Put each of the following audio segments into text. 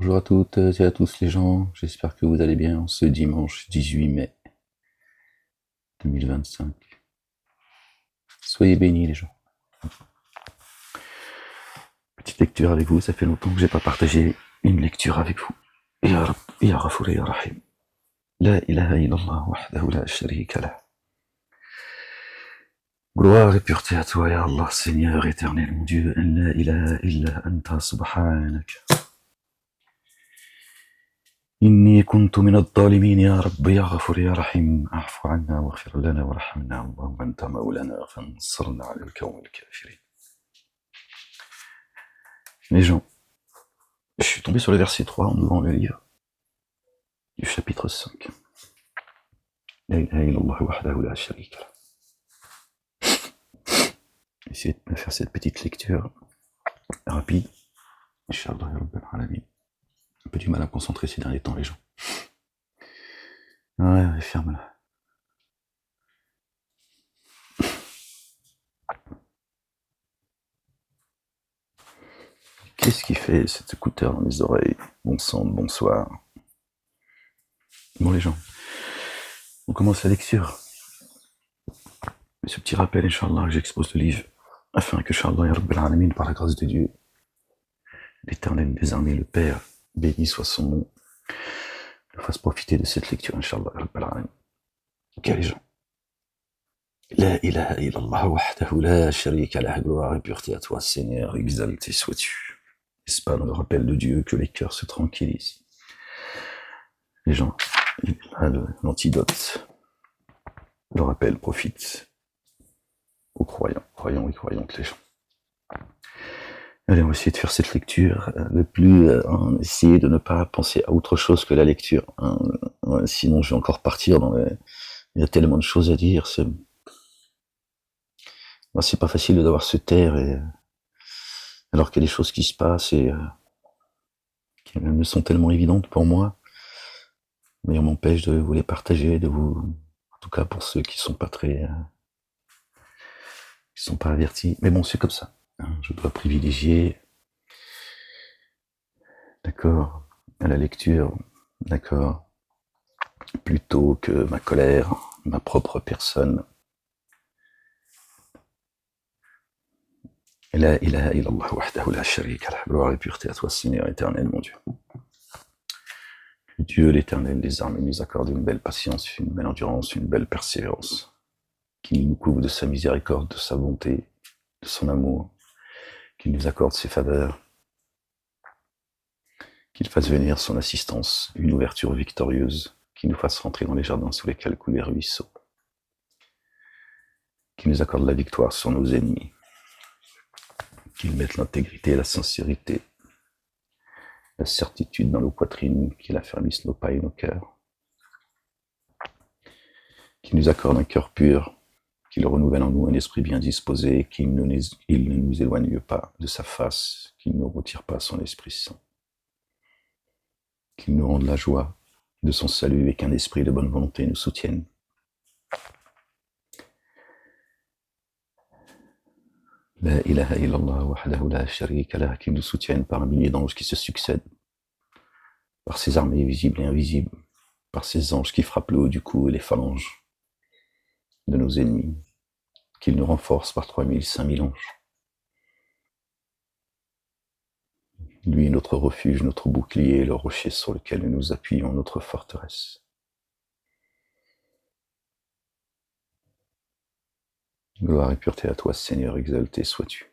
Bonjour à toutes et à tous les gens, j'espère que vous allez bien ce dimanche 18 mai 2025. Soyez bénis les gens. Petite lecture avec vous, ça fait longtemps que j'ai pas partagé une lecture avec vous. Ya Rab, Ya Ghafour, Ya Rahim. La ilaha illallah wahdahu la sharika lah. Gloire et pureté à toi, Ya Allah, Seigneur éternel, mon Dieu. La ilaha illa anta subhanak. إني كنت من الظالمين يا رب يا غفور يا رحيم اعف عنا واغفر لنا وارحمنا اللهم أنت مولانا فانصرنا على القوم الكافرين. Les gens, je suis tombé sur le verset 3 en ouvrant le livre du chapitre 5. La ilaha illallah wahdahu la sharika lah. Essayez de me faire cette petite lecture rapide. Inch'Allah ya Rabbil Alamin. Un peu du mal à me concentrer ces derniers temps, les gens. Ouais, ferme-la. Qu'est-ce qui fait cet écouteur dans mes oreilles? Bon sang, bonsoir. Bon les gens, on commence la lecture. Ce petit rappel, Inch'Allah, que j'expose le livre, afin que, Inch'Allah, ya Rabbil Alamin, par la grâce de Dieu, l'Éternel des armées, le Père, béni soit son nom, nous fasse profiter de cette lecture, Inch'Allah, ya Rabbil Alamin. Ok les gens. La ilaha illallah wahdahu la sharika lah, gloire et pureté à toi, Seigneur, exalté sois-tu. N'est-ce pas dans le rappel de Dieu que les cœurs se tranquillisent? Les gens, il a l'antidote. Le rappel profite aux croyants et croyantes, les gens. Allez, on va essayer de faire cette lecture le plus... essayer de ne pas penser à autre chose que la lecture. Sinon, je vais encore partir dans les... Il y a tellement de choses à dire. C'est pas facile d'avoir se taire, et... alors qu'il y a des choses qui se passent et qui me sont tellement évidentes pour moi. Mais on m'empêche de vous les partager, de vous... En tout cas, pour ceux qui sont pas très... qui sont pas avertis. Mais bon, c'est comme ça. Je dois privilégier... D'accord, à la lecture, d'accord, plutôt que ma colère, ma propre personne. La ilaha illallah wahdahu la sharika lah, gloire et pureté à toi, Seigneur éternel, mon Dieu. Que Dieu, l'éternel des armées, nous accorde une belle patience, une belle endurance, une belle persévérance, qu'il nous couvre de sa miséricorde, de sa bonté, de son amour, qu'il nous accorde ses faveurs, qu'il fasse venir son assistance, une ouverture victorieuse, qu'il nous fasse rentrer dans les jardins sous lesquels coulent les ruisseaux, qu'il nous accorde la victoire sur nos ennemis, qu'il mette l'intégrité et la sincérité, la certitude dans nos poitrines, qu'il affermisse nos pas et nos cœurs, qu'il nous accorde un cœur pur, qu'il renouvelle en nous un esprit bien disposé, qu'il ne nous éloigne pas de sa face, qu'il ne retire pas son Esprit Saint, qu'il nous rende la joie de son salut et qu'un esprit de bonne volonté nous soutienne. La ilaha illallah wahdahu la sharika lah, qu'il nous soutienne par un millier d'anges qui se succèdent, par ses armées visibles et invisibles, par ses anges qui frappent le haut du cou et les phalanges de nos ennemis, qu'il nous renforce par 3000, 5000 anges. Lui, notre refuge, notre bouclier, le rocher sur lequel nous nous appuyons, notre forteresse. Gloire et pureté à toi, Seigneur, exalté sois-tu.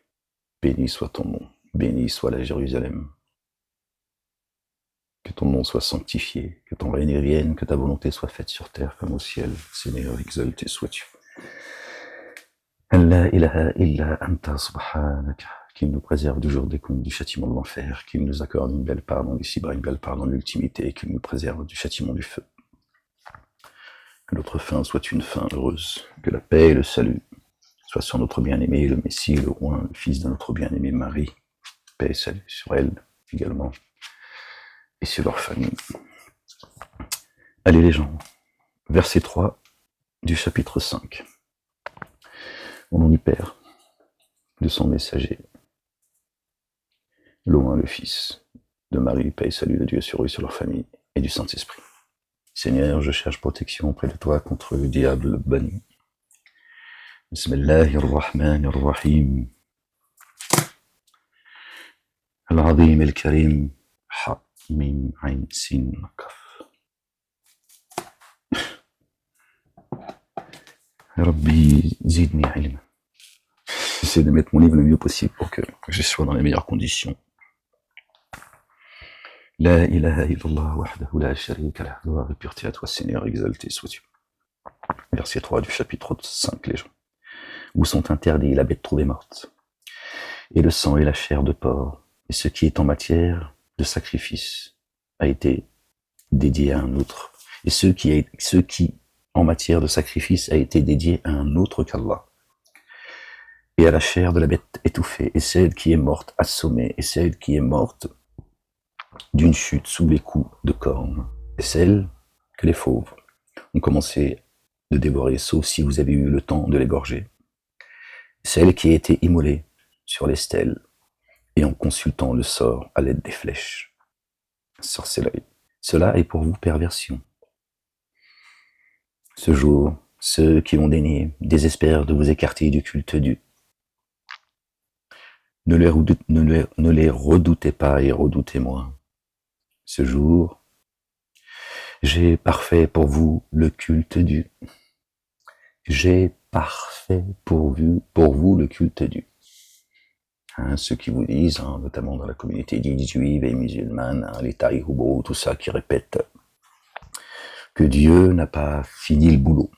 Béni soit ton nom, béni soit la Jérusalem. Que ton nom soit sanctifié, que ton règne vienne, que ta volonté soit faite sur terre comme au ciel. Seigneur, exalté sois-tu. La ilaha illa anta subhanaka. Qu'il nous préserve du jour des comptes, du châtiment de l'enfer, qu'il nous accorde une belle part dans l'ici-bas, une belle part dans l'ultimité, qu'il nous préserve du châtiment du feu. Que notre fin soit une fin heureuse, que la paix et le salut soient sur notre bien-aimé, le Messie, le roi, le fils de notre bien-aimé Marie. Paix et salut sur elle également, et sur leur famille. Allez les gens, verset 3 du chapitre 5. Au nom du Père, de son messager, le Fils, de Marie, paix et salut de Dieu sur eux, sur leur famille, et du Saint-Esprit. Seigneur, je cherche protection auprès de toi contre le diable banni. Bismillahirrahmanirrahim. Al-Azim al-Karim. Ha, Mim, Ain, Sin, Kaf. Rabbi, zidni ilm. J'essaie de mettre mon livre le mieux possible pour que je sois dans les meilleures conditions. La ilaha illallah wahdahu la sharika lah. Gloire et pureté à toi, Seigneur, exalté sois-tu. Verset 3 du chapitre 5, les gens. Où sont interdits la bête trouvée morte, et le sang et la chair de porc, et ce qui est en matière de sacrifice a été dédié à un autre, et ce qui en matière de sacrifice a été dédié à un autre qu'Allah. Et à la chair de la bête étouffée, et celle qui est morte assommée, et celle qui est morte d'une chute sous les coups de cornes, et celle que les fauves ont commencé de dévorer, sauf si vous avez eu le temps de l'égorger, celle qui a été immolée sur les stèles, et en consultant le sort à l'aide des flèches. Sorcellerie. Cela est pour vous perversion. Ce jour, ceux qui l'ont dénié désespèrent de vous écarter du culte du. Ne les redoutez pas et redoutez-moi. Ce jour, j'ai parfait pour vous le culte du. J'ai parfait pour vous le culte du. Ceux qui vous disent, notamment dans la communauté dite juive et musulmane, les taïhoubo, tout ça, qui répètent que Dieu n'a pas fini le boulot,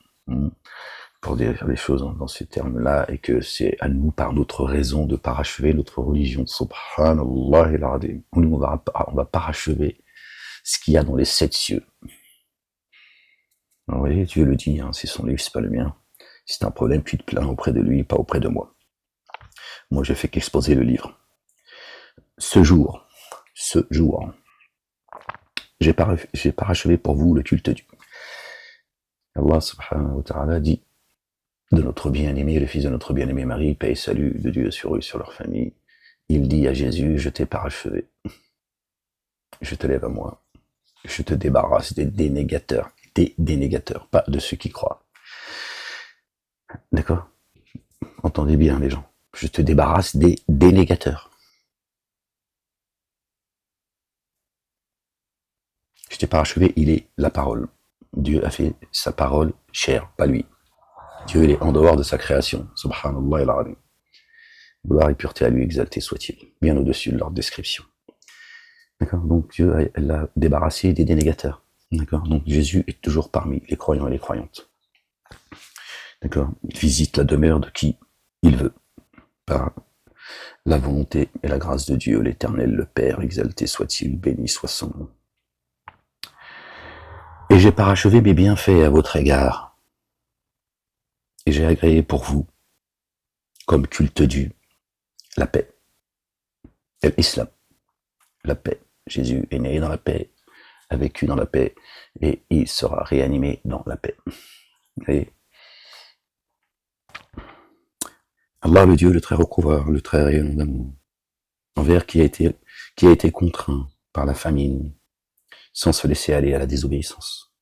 pour dire les choses dans ces termes-là, et que c'est à nous, par notre raison, de parachever notre religion. Subhanallah al-Azim. Nous, on va parachever ce qu'il y a dans les 7 cieux. Vous voyez, Dieu le dit, c'est son livre, c'est pas le mien. Si c'est un problème, tu te plains auprès de lui, pas auprès de moi. Moi, j'ai fait qu'exposer le livre. Ce jour, j'ai parachevé pour vous le culte du. Allah subhanahu wa ta'ala dit de notre bien-aimé, le fils de notre bien-aimé Marie, paix et salut de Dieu sur eux, sur leur famille. Il dit à Jésus, je t'ai parachevé. Je te lève à moi. Je te débarrasse des dénégateurs. Des dénégateurs, pas de ceux qui croient. D'accord? Entendez bien, les gens. Je te débarrasse des dénégateurs. Je t'ai parachevé, il est la parole. Dieu a fait sa parole chère, pas lui. Dieu, il est en dehors de sa création. Subhanallah al-Azim. Gloire et pureté à lui, exalté soit-il. Bien au-dessus de leur description. D'accord? Donc Dieu l'a débarrassé des dénégateurs. D'accord? Donc Jésus est toujours parmi les croyants et les croyantes. D'accord? Il visite la demeure de qui il veut. Par la volonté et la grâce de Dieu, l'Éternel, le Père, exalté soit-il, béni soit son nom. Et j'ai parachevé mes bienfaits à votre égard, et j'ai agréé pour vous, comme culte dû, la paix, et l'islam, la paix. Jésus est né dans la paix, a vécu dans la paix, et il sera réanimé dans la paix. Vous voyez? Allah, le Dieu, le très recouvreur, le très rayonnant d'amour, envers qui a été contraint par la famine, sans se laisser aller à la désobéissance.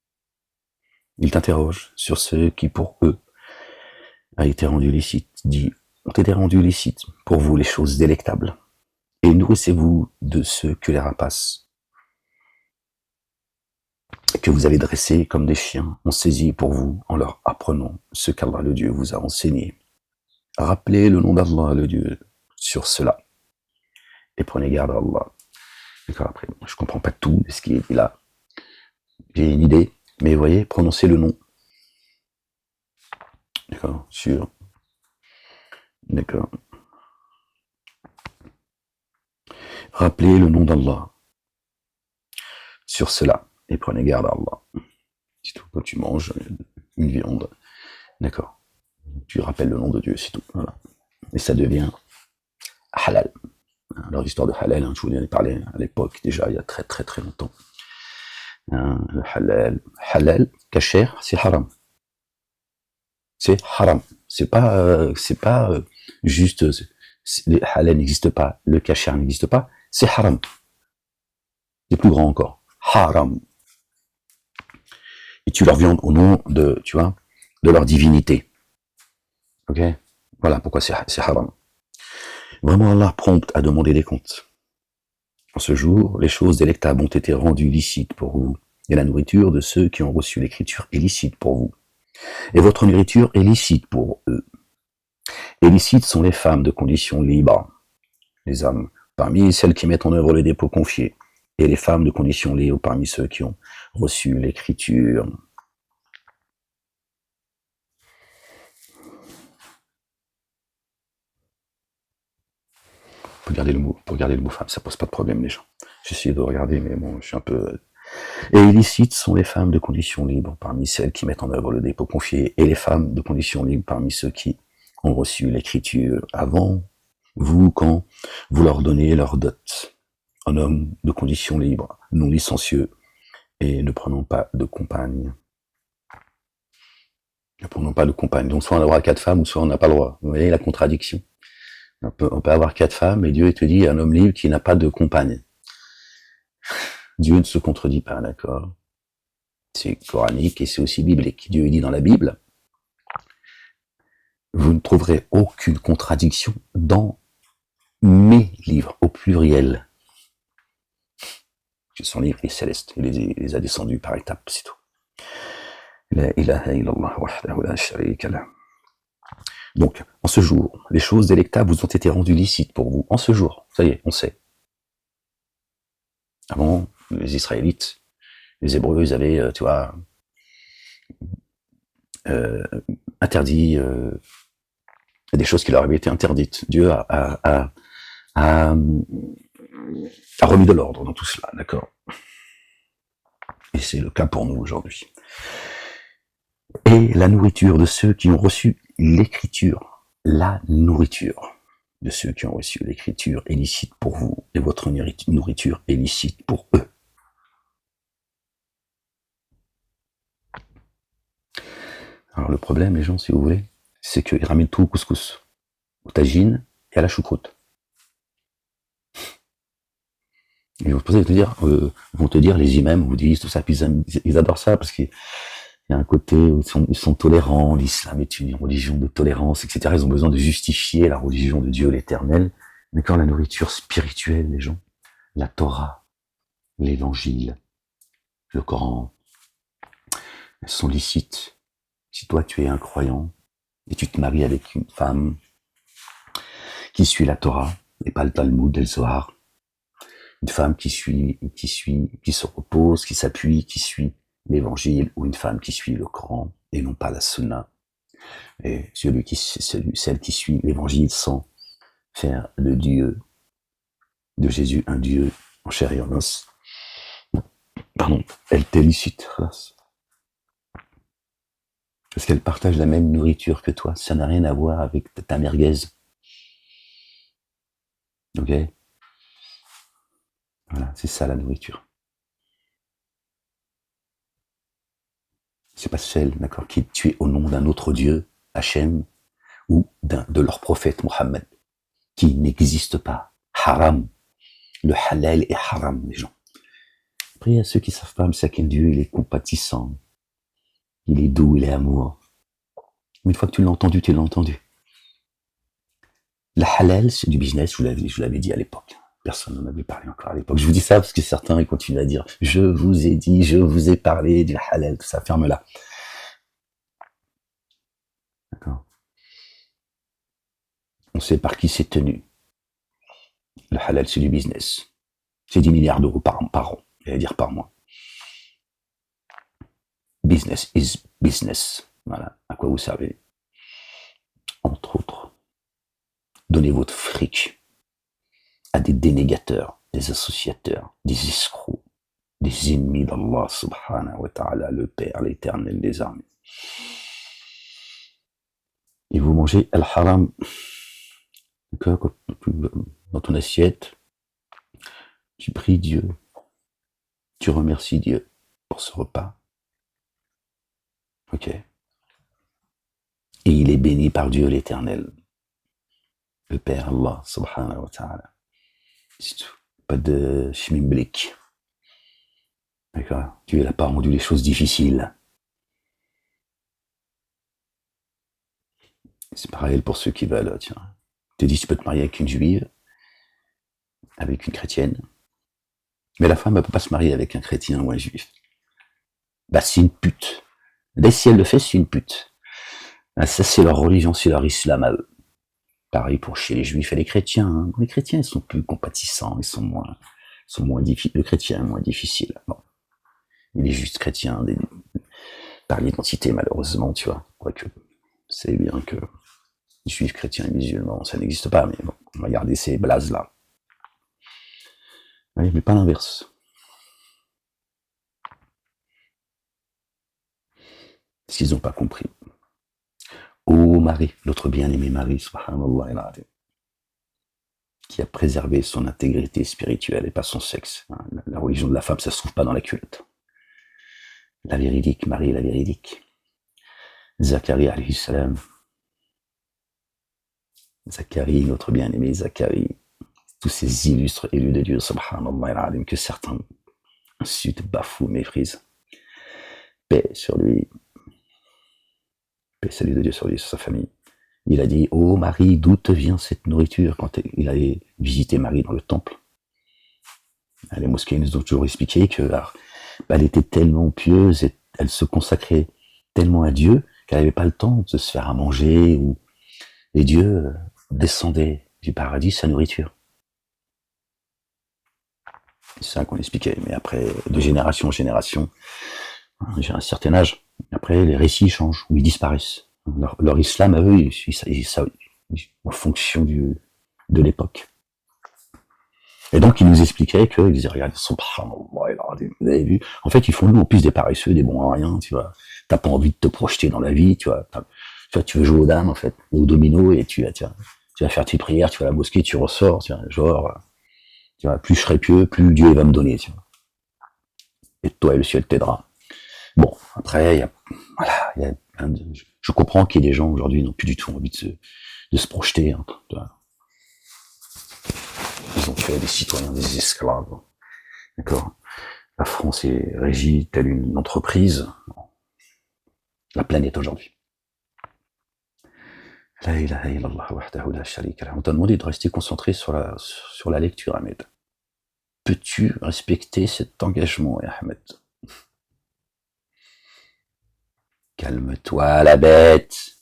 Il t'interroge sur ce qui, pour eux, a été rendu licite, dit, ont été rendus licites pour vous les choses délectables, et nourrissez-vous de ceux que les rapaces, que vous avez dressés comme des chiens, ont saisi pour vous en leur apprenant ce qu'Allah le Dieu vous a enseigné. Rappelez le nom d'Allah le Dieu sur cela, et prenez garde à Allah. D'accord, après, je comprends pas tout de ce qui est dit là. J'ai une idée, mais vous voyez, prononcez le nom. D'accord, sur. D'accord. Rappelez le nom d'Allah sur cela, et prenez garde à Allah. C'est tout, quand tu manges une viande, d'accord, tu rappelles le nom de Dieu, c'est tout, voilà. Et ça devient halal. Alors l'histoire de halal, je vous en ai parlé à l'époque, déjà il y a très très très longtemps. Le halal, kasher, c'est haram. C'est haram. C'est pas juste, le halal n'existe pas, le kasher n'existe pas, c'est haram. c'est plus grand encore. Haram. Et tu leur viandes au nom de, tu vois, de leur divinité. Ok? Voilà pourquoi c'est haram. Vraiment, Allah prompte à demander des comptes. En ce jour, les choses délectables ont été rendues licites pour vous, et la nourriture de ceux qui ont reçu l'écriture est licite pour vous. Et votre nourriture est licite pour eux. Et licites sont les femmes de condition libre, les hommes, parmi celles qui mettent en œuvre les dépôts confiés, et les femmes de condition libre parmi ceux qui ont reçu l'écriture. Pour garder le mot femme, ça pose pas de problème, les gens. J'ai essayé de regarder, mais bon, je suis un peu... Et illicites sont les femmes de condition libre parmi celles qui mettent en œuvre le dépôt confié, et les femmes de condition libre parmi ceux qui ont reçu l'écriture avant vous, quand vous leur donnez leur dot. Un homme de condition libre, non licencieux, et ne prenons pas de compagne. Ne prenons pas de compagne. Donc soit on aura 4 femmes, ou soit on n'a pas le droit. Vous voyez la contradiction. On peut avoir 4 femmes, et Dieu te dit un homme libre qui n'a pas de compagne. Dieu ne se contredit pas, d'accord? C'est coranique et c'est aussi biblique. Dieu dit dans la Bible, vous ne trouverez aucune contradiction dans mes livres, au pluriel. Son livre est céleste, il les a descendus par étapes, c'est tout. La ilaha illallah wahdahu la sharika lah. Donc, en ce jour, les choses délectables vous ont été rendues licites pour vous. En ce jour, ça y est, on sait. Avant, les Israélites, les Hébreux, ils avaient, tu vois, interdit des choses qui leur avaient été interdites. Dieu a remis de l'ordre dans tout cela, d'accord? Et c'est le cas pour nous aujourd'hui. Et la nourriture de ceux qui ont reçu l'écriture, la nourriture de ceux qui ont reçu l'écriture est licite pour vous, et votre nourriture est licite pour eux. Alors le problème, les gens, si vous voulez, c'est qu'ils ramènent tout au couscous, au tagine et à la choucroute. Ils vont te dire, les imams vous disent tout ça, puis ils adorent ça parce qu'il y a un côté où ils sont tolérants, l'islam est une religion de tolérance, etc. Ils ont besoin de justifier la religion de Dieu l'éternel. Mais quand la nourriture spirituelle, les gens, la Torah, l'évangile, le Coran, elles sont licites. Si toi tu es un croyant et tu te maries avec une femme qui suit la Torah et pas le Talmud et le Zohar, une femme qui se repose, qui s'appuie, qui suit l'évangile, ou une femme qui suit le Coran et non pas la Sunna, et celle qui suit l'évangile sans faire de Jésus un Dieu en chair et en os, pardon, elle t'élicite, parce qu'elle partage la même nourriture que toi, ça n'a rien à voir avec ta merguez. Ok? Voilà, c'est ça la nourriture. C'est pas celle, d'accord, qui est tuée au nom d'un autre Dieu, Hachem, ou de leur prophète Mohammed, qui n'existe pas. Haram. Le halal est haram, les gens. Après, il y a ceux qui savent pas, mais c'est quel Dieu, il est compatissant. Il est doux, il est amour. Mais une fois que tu l'as entendu, tu l'as entendu. Le halal, c'est du business, je l'avais dit à l'époque. Personne n'en avait parlé encore à l'époque. Je vous dis ça parce que certains ils continuent à dire « Je vous ai dit, je vous ai parlé du halal », tout ça, ferme là. D'accord. On sait par qui c'est tenu. Le halal, c'est du business. C'est 10 milliards d'euros par an, j'allais dire par mois. Business is business. Voilà, à quoi vous servez. Entre autres, donnez votre fric à des dénégateurs, des associateurs, des escrocs, des ennemis d'Allah subhanahu wa ta'ala, le Père, l'éternel des armées. Et vous mangez al-haram, dans ton assiette, tu pries Dieu, tu remercies Dieu pour ce repas. Ok. Et il est béni par Dieu l'éternel, le Père Allah subhanahu wa ta'ala. C'est tout. Pas de chimimblique. D'accord. Dieu n'a pas rendu les choses difficiles. C'est pareil pour ceux qui veulent, tiens. Tu te dis, tu peux te marier avec une juive, avec une chrétienne, mais la femme ne peut pas se marier avec un chrétien ou un juif. Bah, c'est une pute. Dès si elle le fait, c'est une pute. Ah, ça, c'est leur religion, c'est leur islam à eux. Pareil pour chez les juifs et les chrétiens. Hein. Les chrétiens, ils sont plus compatissants, ils sont moins difficiles. Le chrétien est moins difficile. Bon. Il est juste chrétien, par l'identité, malheureusement, tu vois. Quoique, c'est bien que juifs, chrétiens et musulmans, ça n'existe pas, mais bon, on va garder ces blazes-là. Oui, mais pas l'inverse. Parce qu'ils n'ont pas compris. Ô Marie, notre bien-aimé Marie, subhanallah, qui a préservé son intégrité spirituelle et pas son sexe. La religion de la femme, ça se trouve pas dans la culotte. La véridique, Marie, la véridique. Zacharie, alayhi salam. Zacharie, notre bien-aimé Zacharie. Tous ces illustres élus de Dieu, subhanallah, que certains insultent, bafouent, méprisent. Paix sur lui. Paix, salut de Dieu sur lui, sur sa famille. Il a dit, ô Marie, d'où te vient cette nourriture quand il allait visiter Marie dans le temple. Les mosquées nous ont toujours expliqué qu'elle était tellement pieuse et elle se consacrait tellement à Dieu qu'elle n'avait pas le temps de se faire à manger. Et Dieu descendait du paradis sa nourriture. C'est ça qu'on expliquait. Mais après, de génération en génération, j'ai un certain âge. Après, les récits changent ou ils disparaissent. Leur islam à eux, en fonction de l'époque. Et donc, ils nous expliquaient qu'ils disaient, regarde, vous avez vu. En fait, ils font nous, en plus, des paresseux, des bons à rien, tu vois. T'as pas envie de te projeter dans la vie, tu vois. Tu veux jouer aux dames, en fait, au domino, et tu vas faire tes prières, tu vas à la mosquée, tu ressors, tu vois, genre, tu vois, plus je serai pieux, plus Dieu va me donner, tu vois. Et toi et le ciel t'aidera. Bon, après, je comprends qu'il y ait des gens aujourd'hui qui n'ont plus du tout envie de se projeter, hein, tu vois. Ils ont fait des citoyens des esclaves. D'accord. La France est régie telle une entreprise. La planète aujourd'hui. La ilaha illallah wahdahu la sharika lah. On t'a demandé de rester concentré sur la lecture, Ahmed. Peux-tu respecter cet engagement, Ahmed? Calme-toi, la bête.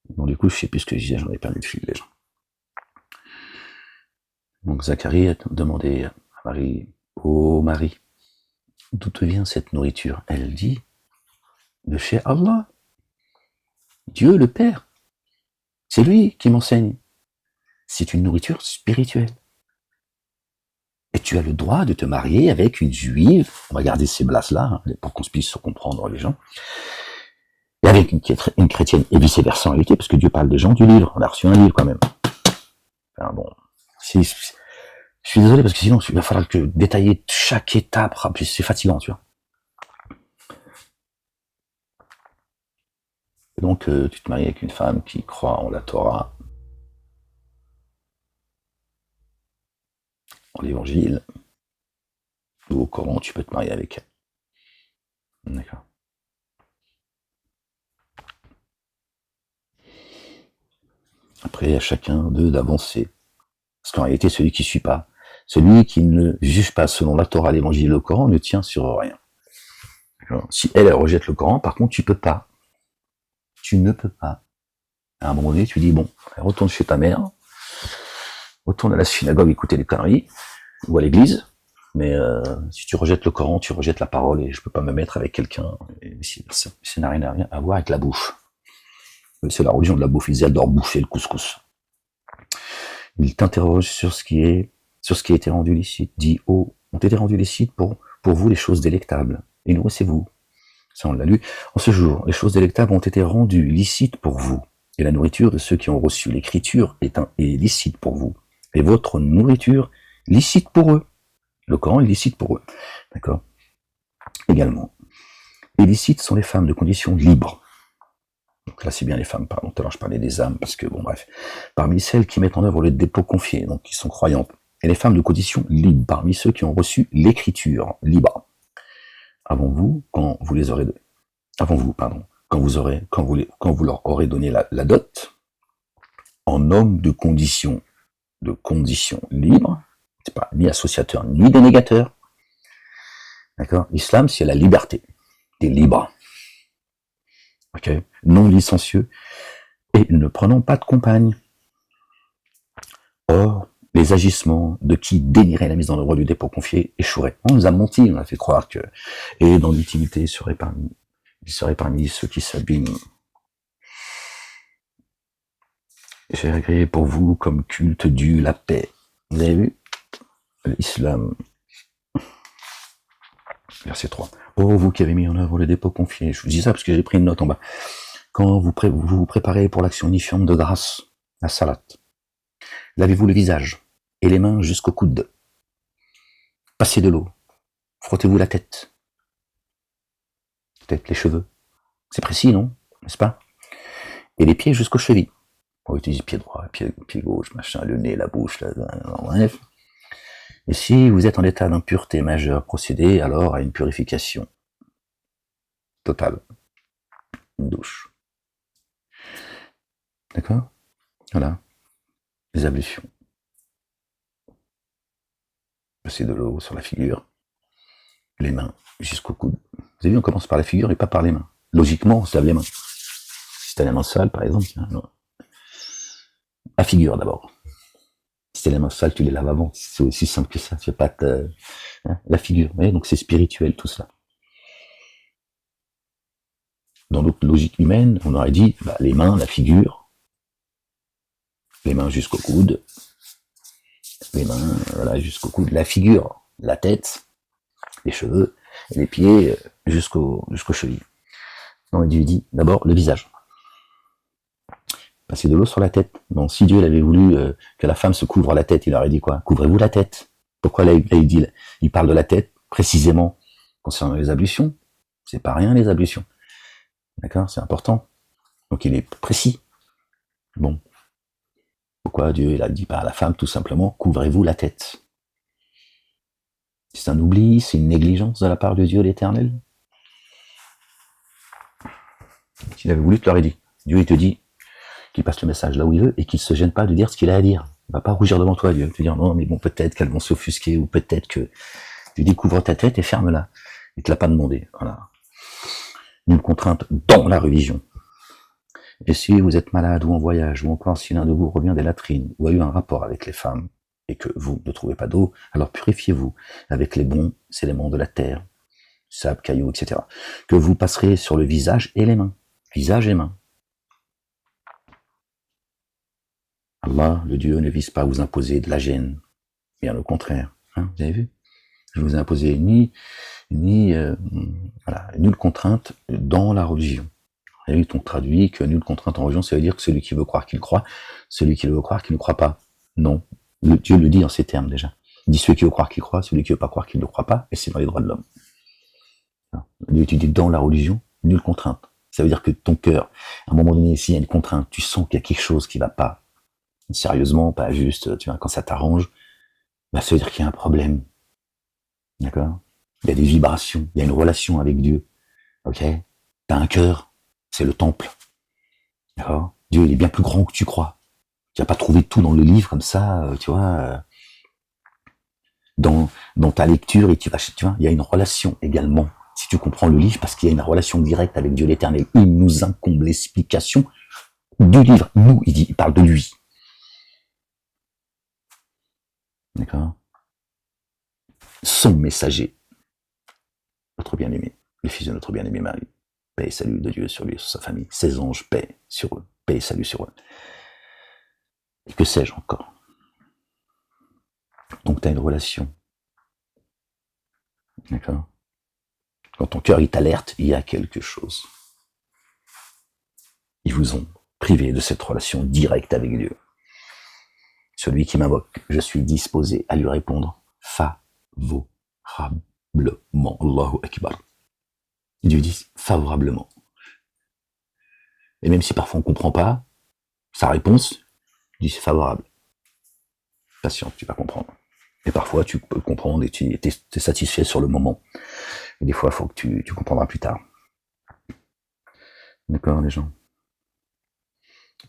Bon, du coup, je sais plus ce que je disais, j'en ai perdu le fil déjà. Donc Zacharie a demandé à Marie, ô Marie, d'où te vient cette nourriture? Elle dit, de chez Allah. Dieu le Père. C'est lui qui m'enseigne. C'est une nourriture spirituelle. Et tu as le droit de te marier avec une juive, on va garder ces blases-là, hein, pour qu'on puisse se comprendre les gens, et avec une chrétienne, et vice-versa en réalité, parce que Dieu parle des gens du livre, on a reçu un livre quand même. Enfin, bon, je suis désolé, parce que sinon, il va falloir que détailler chaque étape, c'est fatigant, tu vois. Et donc, tu te maries avec une femme qui croit en la Torah, en l'évangile, ou au Coran, tu peux te marier avec elle. D'accord. Après, à chacun d'eux d'avancer. Parce qu'en réalité, celui qui ne suit pas, celui qui ne juge pas selon la Torah, l'évangile et le Coran, ne tient sur rien. Si elle rejette le Coran, par contre, tu peux pas. Tu ne peux pas. À un moment donné, tu dis, bon, retourne chez ta mère, retourne à la synagogue écouter les conneries, ou à l'église, mais si tu rejettes le Coran, tu rejettes la parole, et je peux pas me mettre avec quelqu'un, ça n'a rien à voir avec la bouffe. C'est la religion de la bouffe, ils adorent bouffer le couscous. Il t'interroge sur ce qui a été rendu licite. Dit, oh, ont été rendus licites pour vous les choses délectables. Et nous, c'est vous. Ça, on l'a lu. En ce jour, les choses délectables ont été rendues licites pour vous. Et la nourriture de ceux qui ont reçu l'écriture est licite pour vous. Et votre nourriture, licite pour eux. Le Coran est licite pour eux. D'accord? Également. Illicites sont les femmes de condition libre. Donc là, c'est bien les femmes, pardon. Tout à l'heure, je parlais des âmes, parce que, bon, bref. Parmi celles qui mettent en œuvre le dépôt confié, donc qui sont croyantes, et les femmes de condition libre, parmi ceux qui ont reçu l'écriture libre. Avant vous, quand vous les aurez, avant vous, pardon, quand vous leur aurez donné la dot, en homme de condition libre, c'est pas ni associateur ni dénégateur. D'accord? L'islam, c'est la liberté. T'es libre. Ok? Non licencieux. Et ne prenons pas de compagne. Or, les agissements de qui dénierait la mise dans le droit du dépôt confié échoueraient. On nous a menti, on a fait croire que, et dans l'intimité, il serait parmi ceux qui s'abîment. J'ai agréé pour vous comme culte dû la paix. Vous avez vu? L'islam. Verset 3. Oh, vous qui avez mis en œuvre le dépôt confié. Je vous dis ça parce que j'ai pris une note en bas. Quand vous vous préparez pour l'action unifiante de grâce, la salat, lavez-vous le visage et les mains jusqu'au coude. Passez de l'eau. Frottez-vous la tête. Peut-être les cheveux. C'est précis, non? N'est-ce pas? Et les pieds jusqu'aux chevilles. On utilise pied droit, pied gauche, machin, le nez, la bouche, bref. Et si vous êtes en état d'impureté majeure, procédez alors à une purification totale. Une douche. D'accord? Voilà. Les ablutions. Passer de l'eau sur la figure. Les mains jusqu'au coude. Vous avez vu, on commence par la figure et pas par les mains. Logiquement, on se lave les mains. Si t'as les mains sales, par exemple, non. La figure d'abord. Si t'as les mains sales, tu les laves avant. C'est aussi simple que ça. Tu fais pas la figure. Vous voyez, donc c'est spirituel tout ça. Dans notre logique humaine, on aurait dit les mains, la figure, les mains jusqu'au coude, les mains voilà, jusqu'au coude, la figure, la tête, les cheveux, et les pieds jusqu'aux chevilles. Non, Dieu dit d'abord le visage. Passer de l'eau sur la tête. Bon, si Dieu avait voulu que la femme se couvre la tête, il aurait dit quoi? Couvrez-vous la tête. Pourquoi là il parle de la tête précisément concernant les ablutions? C'est pas rien les ablutions. D'accord? C'est important. Donc il est précis. Bon. Pourquoi Dieu il a dit à la femme tout simplement couvrez-vous la tête? C'est un oubli, c'est une négligence de la part de Dieu l'Éternel. S'il avait voulu, tu l'aurais dit. Dieu il te dit qu'il passe le message là où il veut et qu'il se gêne pas de dire ce qu'il a à dire. Il va pas rougir devant toi, Dieu. Te dire non, mais bon, peut-être qu'elles vont s'offusquer ou peut-être que tu dis couvre ta tête et ferme-la. Il te l'a pas demandé. Voilà. Une contrainte dans la religion. Et si vous êtes malade ou en voyage, ou encore si l'un de vous revient des latrines, ou a eu un rapport avec les femmes, et que vous ne trouvez pas d'eau, alors purifiez-vous avec les bons éléments de la terre, sable, cailloux, etc., que vous passerez sur le visage et les mains. Visage et mains. Allah, le Dieu, ne vise pas à vous imposer de la gêne, bien au contraire. Hein, vous avez vu? Je vous ai imposé nulle contrainte dans la religion. Et lui, on traduit que nulle contrainte en religion, ça veut dire que celui qui veut croire qu'il croit, celui qui veut croire qu'il ne croit pas. Non. Dieu le dit en ces termes déjà. Il dit celui qui veut croire qu'il croit, celui qui veut pas croire qu'il ne croit pas, et c'est dans les droits de l'homme. Dieu tu dis dans la religion, nulle contrainte. Ça veut dire que ton cœur, à un moment donné, s'il y a une contrainte, tu sens qu'il y a quelque chose qui va pas, sérieusement, pas juste, tu vois, quand ça t'arrange, ça veut dire qu'il y a un problème. D'accord? Il y a des vibrations, il y a une relation avec Dieu. Ok? T'as un cœur, c'est le temple. D'accord? Dieu, il est bien plus grand que tu crois. Tu vas pas trouver tout dans le livre comme ça, tu vois, dans ta lecture, et tu vois, il y a une relation également. Si tu comprends le livre, parce qu'il y a une relation directe avec Dieu l'Éternel, il nous incombe l'explication du livre. Nous, il parle de lui. D'accord? Son messager, notre bien-aimé, le fils de notre bien-aimé Marie. Paix et salut de Dieu sur lui et sur sa famille. Ses anges, paix sur eux. Paix et salut sur eux. Et que sais-je encore? Donc tu as une relation. D'accord? Quand ton cœur il t'alerte, il y a quelque chose. Ils vous ont privé de cette relation directe avec Dieu. Celui qui m'invoque, je suis disposé à lui répondre favorablement. Allahu Akbar. Dieu dit favorablement. Et même si parfois on ne comprend pas, sa réponse dit c'est favorable. Patiente, tu vas comprendre. Et parfois, tu peux comprendre et tu es satisfait sur le moment. Et des fois, il faut que tu comprendras plus tard. D'accord, les gens.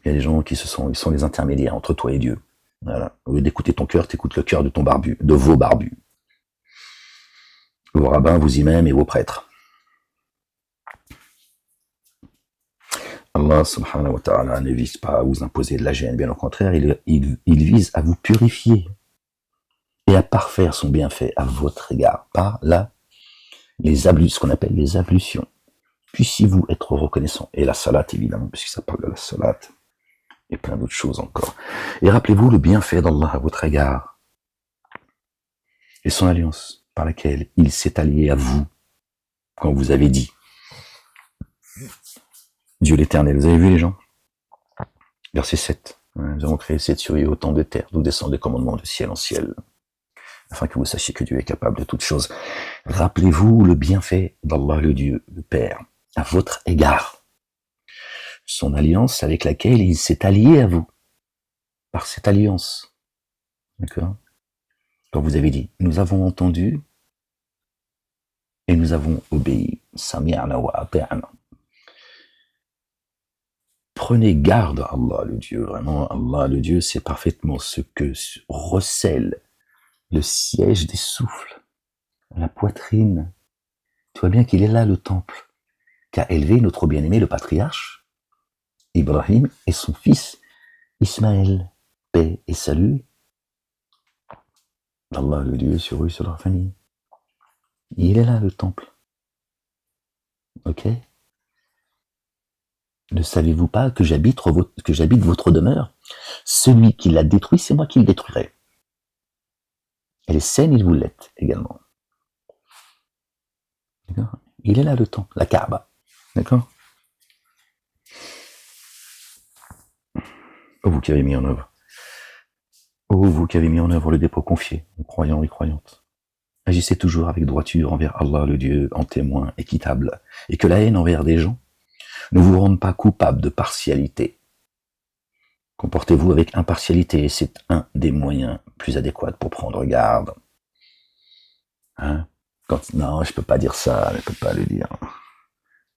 Il y a des gens qui ils sont les intermédiaires entre toi et Dieu. Voilà. Au lieu d'écouter ton cœur, t'écoutes le cœur de ton barbu, de vos barbus. Vos rabbins, vos imams et vos prêtres. Allah subhanahu wa ta'ala ne vise pas à vous imposer de la gêne, bien au contraire, il vise à vous purifier et à parfaire son bienfait à votre égard par ce qu'on appelle les ablutions. Puissiez-vous être reconnaissant. Et la salat, évidemment, puisque ça parle de la salat, et plein d'autres choses encore. Et rappelez-vous le bienfait d'Allah à votre égard, et son alliance par laquelle il s'est allié à vous, quand vous avez dit Dieu l'Éternel. Vous avez vu les gens? Verset 7. Nous avons créé 7 cieux et autant de terres, d'où descendent les commandements de ciel en ciel, afin que vous sachiez que Dieu est capable de toutes choses. Rappelez-vous le bienfait d'Allah le Dieu, le Père, à votre égard. Son alliance avec laquelle il s'est allié à vous. Par cette alliance. D'accord? Quand vous avez dit, nous avons entendu et nous avons obéi. Sami'na wa ata'na. Prenez garde à Allah le Dieu. Vraiment, Allah le Dieu, c'est parfaitement ce que recèle le siège des souffles, la poitrine. Tu vois bien qu'il est là le temple qu'a élevé notre bien-aimé le patriarche Ibrahim et son fils Ismaël. Paix et salut d'Allah le Dieu sur eux, sur leur famille. Il est là le temple. Ok? Ne savez-vous pas que j'habite votre demeure? Celui qui l'a détruit, c'est moi qui le détruirai. Elle est saine, il vous l'est également. D'accord? Il est là le temple, la Kaaba. D'accord? Oh, vous qui avez mis en œuvre. Oh, vous qui avez mis en œuvre le dépôt confié aux croyants et croyantes. Agissez toujours avec droiture envers Allah le Dieu en témoin équitable, et que la haine envers des gens ne vous rende pas coupable de partialité. Comportez-vous avec impartialité, c'est un des moyens plus adéquats pour prendre garde. Hein? Non, je peux pas dire ça, je peux pas le dire.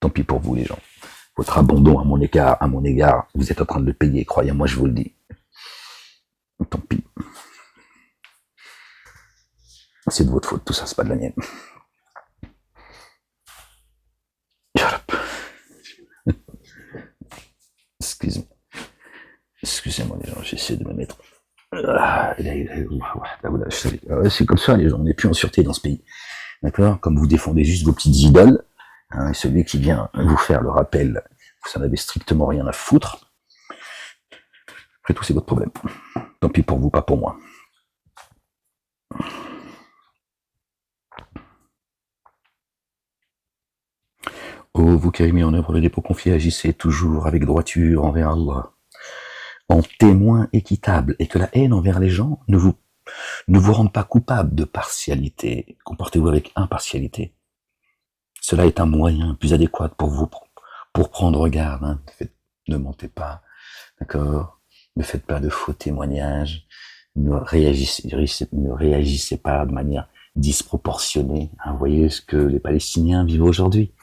Tant pis pour vous les gens. Votre abandon à mon égard, vous êtes en train de le payer, croyez-moi, je vous le dis. Tant pis. C'est de votre faute, tout ça, c'est pas de la mienne. Excusez-moi les gens, j'essaie de me mettre. C'est comme ça les gens, on n'est plus en sûreté dans ce pays. D'accord? Comme vous défendez juste vos petites idoles, hein, et celui qui vient vous faire le rappel, vous n'en avez strictement rien à foutre. Après tout, c'est votre problème. Tant pis pour vous, pas pour moi. Oh, vous qui avez mis en œuvre le dépôt confié, agissez toujours avec droiture envers Allah, en témoin équitable, et que la haine envers les gens ne vous rende pas coupable de partialité. Comportez-vous avec impartialité. Cela est un moyen plus adéquat pour vous, pour prendre garde. Hein. Ne mentez pas, d'accord? Ne faites pas de faux témoignages. Ne réagissez pas de manière disproportionnée. Hein. Vous voyez ce que les Palestiniens vivent aujourd'hui.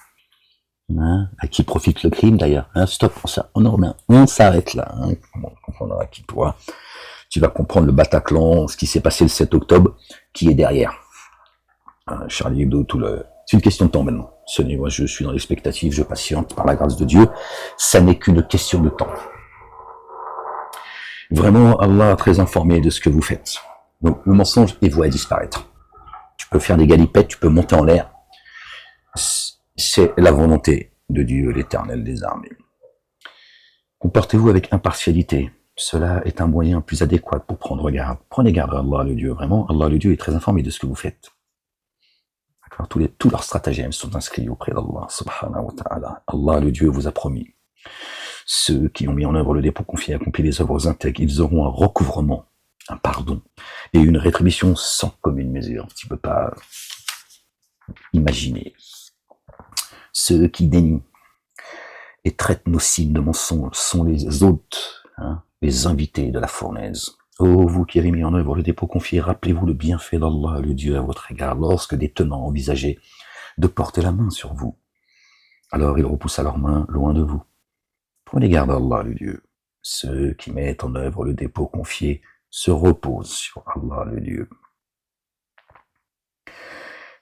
Hein, à qui profite le crime d'ailleurs, hein, stop, on s'arrête là, hein, on comprendra qui toi, tu vas comprendre le Bataclan, ce qui s'est passé le 7 octobre, qui est derrière. Hein, Charlie Hebdo, c'est une question de temps maintenant. Moi je suis dans l'expectative, je patiente par la grâce de Dieu, ça n'est qu'une question de temps. Vraiment, Allah est très informé de ce que vous faites. Donc le mensonge est voué à disparaître. Tu peux faire des galipettes, tu peux monter en l'air. C'est la volonté de Dieu, l'Éternel des armées. Comportez-vous avec impartialité. Cela est un moyen plus adéquat pour prendre garde. Prenez garde à Allah le Dieu. Vraiment, Allah le Dieu est très informé de ce que vous faites. D'accord? Tous leurs stratagèmes sont inscrits auprès d'Allah, subhanahu wa ta'ala. Allah le Dieu vous a promis. Ceux qui ont mis en œuvre le dépôt confié, accompli les œuvres intègres, ils auront un recouvrement, un pardon et une rétribution sans commune mesure. Tu ne peux pas imaginer. Ceux qui dénient et traitent nos signes de mensonges sont les hôtes, hein, les invités de la fournaise. Ô vous qui avez mis en œuvre le dépôt confié, rappelez-vous le bienfait d'Allah, le Dieu, à votre égard, lorsque des tenants envisageaient de porter la main sur vous. Alors il repoussa leurs mains loin de vous. Prenez garde à Allah, le Dieu. Ceux qui mettent en œuvre le dépôt confié se reposent sur Allah, le Dieu.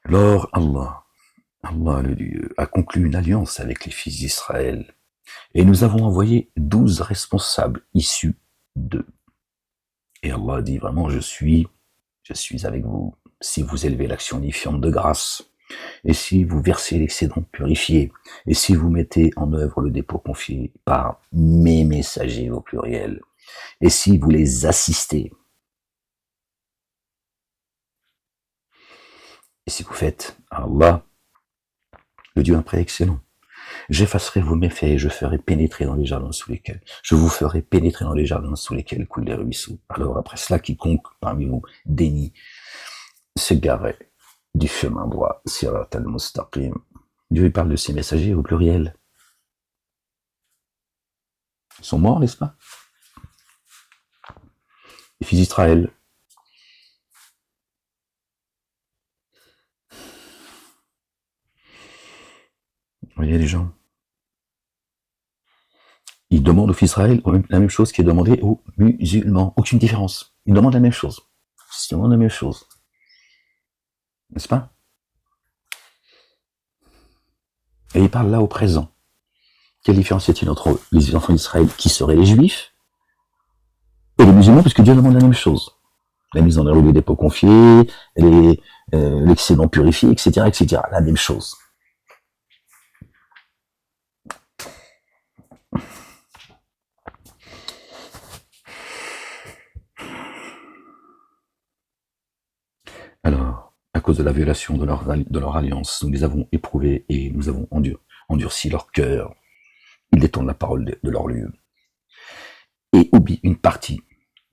Alors Allah le Dieu, a conclu une alliance avec les fils d'Israël, et nous avons envoyé 12 responsables issus d'eux. Et Allah dit vraiment, je suis avec vous, si vous élevez l'action unifiante de grâce, et si vous versez l'excédent purifié, et si vous mettez en œuvre le dépôt confié par mes messagers au pluriel, et si vous les assistez, et si vous faites à Allah, le Dieu impré excellent, j'effacerai vos méfaits et je vous ferai pénétrer dans les jardins sous lesquels coulent les ruisseaux. Alors après cela, quiconque parmi vous dénie s'égarait du chemin droit, sirat al-mustaqim. Dieu parle de ses messagers au pluriel. Ils sont morts, n'est-ce pas? Les fils d'Israël. Vous voyez les gens, ils demandent aux fils d'Israël la même chose qui est demandée aux musulmans. Aucune différence. Ils demandent la même chose. Ils demandent la même chose. N'est-ce pas? Et il parle là au présent. Quelle différence y a-t-il entre les enfants d'Israël qui seraient les juifs et les musulmans, puisque Dieu demande la même chose. La mise en œuvre des dépôts confiés, l'excédent purifié, etc., etc. La même chose. Alors, à cause de la violation de leur alliance, nous les avons éprouvés et nous avons endurci leur cœur. Ils détournent la parole de leur lieu et oublient une partie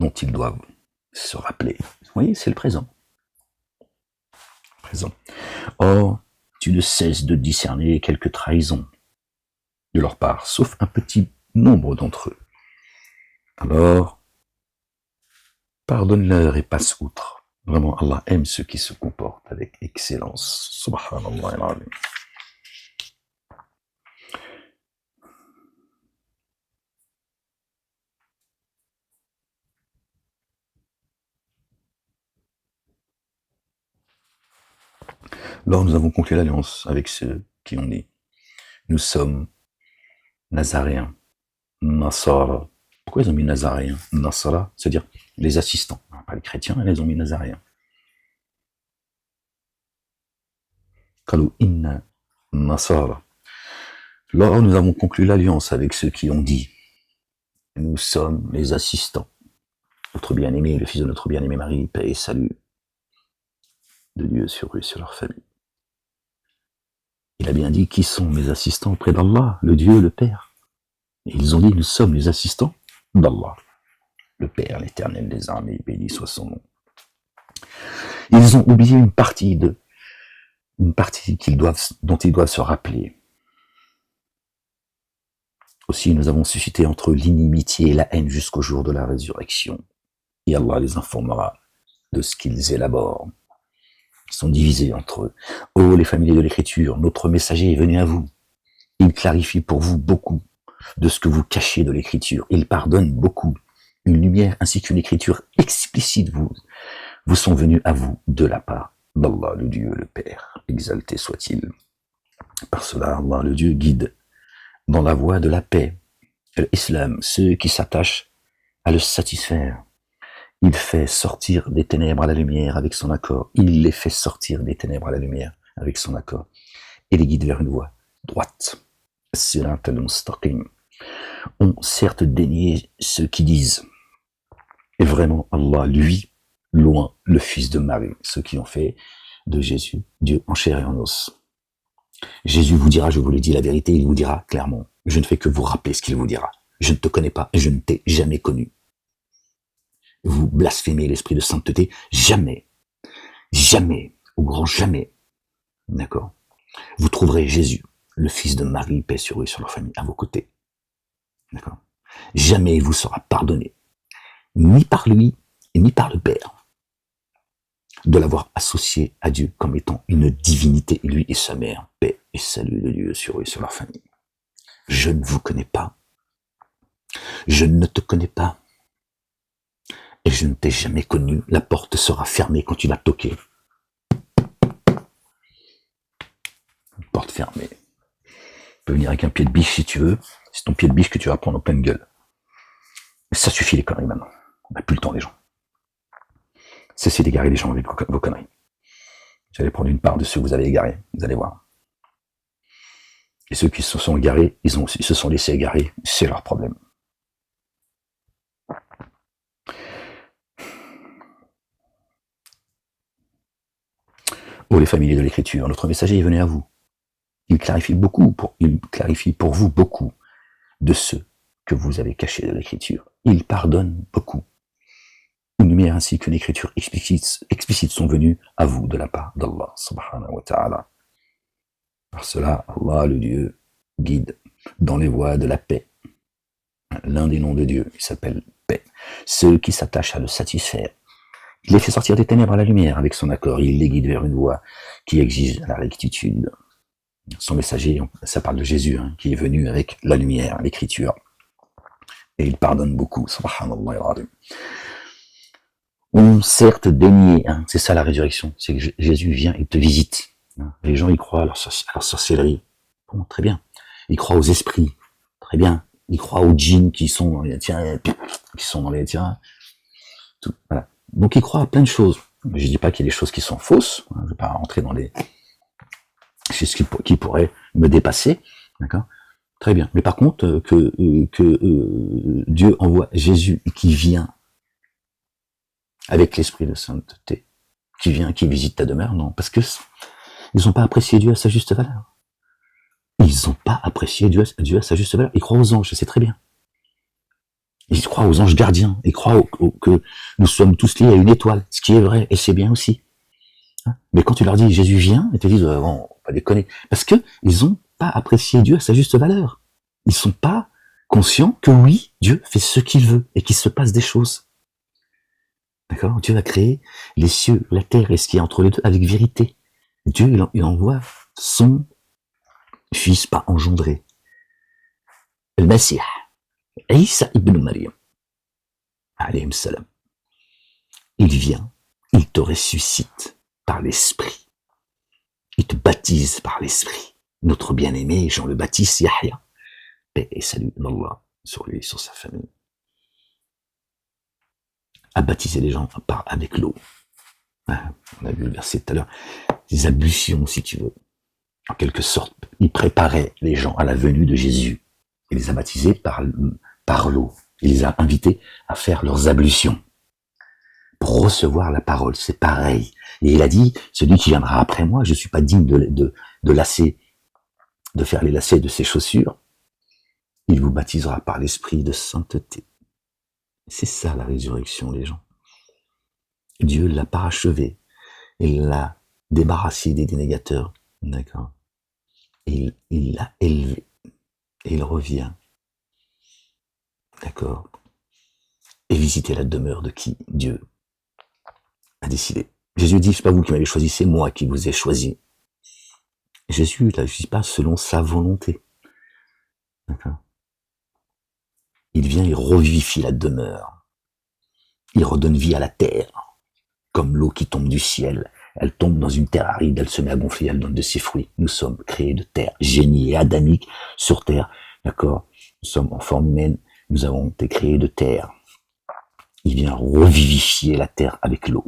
dont ils doivent se rappeler. Vous voyez, c'est le présent. Or, tu ne cesses de discerner quelques trahisons de leur part, sauf un petit nombre d'entre eux. Alors, pardonne-leur et passe outre. Vraiment, Allah aime ceux qui se comportent avec excellence. Subhanallah al-Azim. Alors nous avons conclu l'alliance avec ceux qui ont dit, nous sommes Nazaréens, Nasara. Pourquoi ils ont mis Nazaréens? Nasara, c'est-à-dire les assistants, pas les chrétiens, mais ils ont mis Nazaréens. Kalu inna Nasara. Alors nous avons conclu l'alliance avec ceux qui ont dit, nous sommes les assistants. Notre bien-aimé, le fils de notre bien-aimé Marie, paix et salut de Dieu sur eux, sur leur famille. Il a bien dit, qui sont mes assistants auprès d'Allah, le Dieu, le Père. Et ils ont dit, nous sommes les assistants d'Allah, le Père, l'Éternel des armées, béni soit son nom. Ils ont oublié une partie dont ils doivent se rappeler. Aussi, nous avons suscité entre eux l'inimitié et la haine jusqu'au jour de la résurrection. Et Allah les informera de ce qu'ils élaborent. Ils sont divisés entre eux. Ô les familiers de l'écriture, notre messager est venu à vous. Il clarifie pour vous beaucoup de ce que vous cachez de l'écriture. Il pardonne beaucoup. Une lumière ainsi qu'une écriture explicite vous sont venus à vous de la part d'Allah, le Dieu, le Père. Exalté soit-il. Par cela, Allah, le Dieu, guide dans la voie de la paix. L'islam, ceux qui s'attachent à le satisfaire. Il fait sortir des ténèbres à la lumière avec son accord. Il les fait sortir des ténèbres à la lumière avec son accord. Et les guide vers une voie droite. Sirat al-Mustaqim. Ont certes dénié ceux qui disent, et vraiment Allah, lui, loin, le fils de Marie, ceux qui ont fait de Jésus Dieu en chair et en os. Jésus vous dira, je vous le dis la vérité, il vous dira clairement, je ne fais que vous rappeler ce qu'il vous dira. Je ne te connais pas et je ne t'ai jamais connu. Vous blasphémez l'esprit de sainteté, jamais, au grand jamais, d'accord? Vous trouverez Jésus, le fils de Marie, paix sur eux et sur leur famille, à vos côtés, d'accord? Jamais il vous sera pardonné, ni par lui, ni par le Père, de l'avoir associé à Dieu comme étant une divinité, lui et sa mère. Paix et salut de Dieu sur eux et sur leur famille. Je ne vous connais pas. Je ne te connais pas. Et je ne t'ai jamais connu. La porte sera fermée quand tu vas toquer. Porte fermée. Tu peux venir avec un pied de biche si tu veux. C'est ton pied de biche que tu vas prendre en pleine gueule. Mais ça suffit les conneries maintenant. On n'a plus le temps les gens. Cessez d'égarer les gens avec vos conneries. Vous allez prendre une part de ceux que vous avez égarés. Vous allez voir. Et ceux qui se sont égarés, ils se sont laissés égarer. C'est leur problème. Oh les familiers de l'écriture, notre messager est venu à vous. Il clarifie pour vous beaucoup de ce que vous avez caché de l'écriture. Il pardonne beaucoup. Une lumière ainsi qu'une écriture explicite sont venues à vous de la part d'Allah subhanahu wa ta'ala. Par cela, Allah, le Dieu, guide dans les voies de la paix. L'un des noms de Dieu, il s'appelle paix. Ceux qui s'attachent à le satisfaire. Il les fait sortir des ténèbres à la lumière avec son accord. Il les guide vers une voie qui exige la rectitude. Son messager, ça parle de Jésus, qui est venu avec la lumière, l'écriture. Et il pardonne beaucoup. Subhanallah. On certes dénié, c'est ça la résurrection, c'est que Jésus vient et te visite. Les gens y croient à leur sorcellerie. Bon, très bien. Ils croient aux esprits. Très bien. Ils croient aux djinns qui sont dans les tout, voilà. Donc ils croient à plein de choses. Mais je dis pas qu'il y a des choses qui sont fausses. Je ne vais pas rentrer dans les choses qui pourraient me dépasser. D'accord ? Très bien. Mais par contre, que Dieu envoie Jésus qui vient avec l'esprit de sainteté, qui vient, qui visite ta demeure, non. Parce que ils n'ont pas apprécié Dieu à sa juste valeur. Ils n'ont pas apprécié Dieu à sa juste valeur. Ils croient aux anges, c'est très bien. Ils croient aux anges gardiens. Ils croient que nous sommes tous liés à une étoile, ce qui est vrai, et c'est bien aussi. Mais quand tu leur dis Jésus vient, ils te disent bon, pas déconner, parce que ils n'ont pas apprécié Dieu à sa juste valeur. Ils sont pas conscients que oui, Dieu fait ce qu'il veut et qu'il se passe des choses. D'accord ? Dieu a créé les cieux, la terre et ce qui est entre les deux avec vérité. Dieu, il envoie son fils pas engendré, le Messie, Isa ibn Maryam, alayhi salam. Il vient, il te ressuscite par l'esprit. Il te baptise par l'esprit. Notre bien-aimé, Jean le Baptiste, Yahya. Paix et salut d'Allah sur lui et sur sa famille. A baptisé les gens avec l'eau. On a vu le verset tout à l'heure. Des ablutions, si tu veux. En quelque sorte, il préparait les gens à la venue de Jésus. Il les a baptisés par l'eau. Il les a invités à faire leurs ablutions. Pour recevoir la parole, c'est pareil. Et il a dit, celui qui viendra après moi, je ne suis pas digne de faire les lacets de ses chaussures. Il vous baptisera par l'esprit de sainteté. C'est ça la résurrection, les gens. Dieu l'a parachevé. Il l'a débarrassé des dénégateurs. D'accord. Il l'a élevé. Et il revient. D'accord. Et visiter la demeure de qui Dieu a décidé. Jésus dit, c'est pas vous qui m'avez choisi, c'est moi qui vous ai choisi. Jésus n'agit pas selon sa volonté. D'accord. Il vient, il revivifie la demeure. Il redonne vie à la terre. Comme l'eau qui tombe du ciel. Elle tombe dans une terre aride, elle se met à gonfler, elle donne de ses fruits. Nous sommes créés de terre, génie et adamique sur terre. D'accord. Nous sommes en forme humaine, nous avons été créés de terre. Il vient revivifier la terre avec l'eau.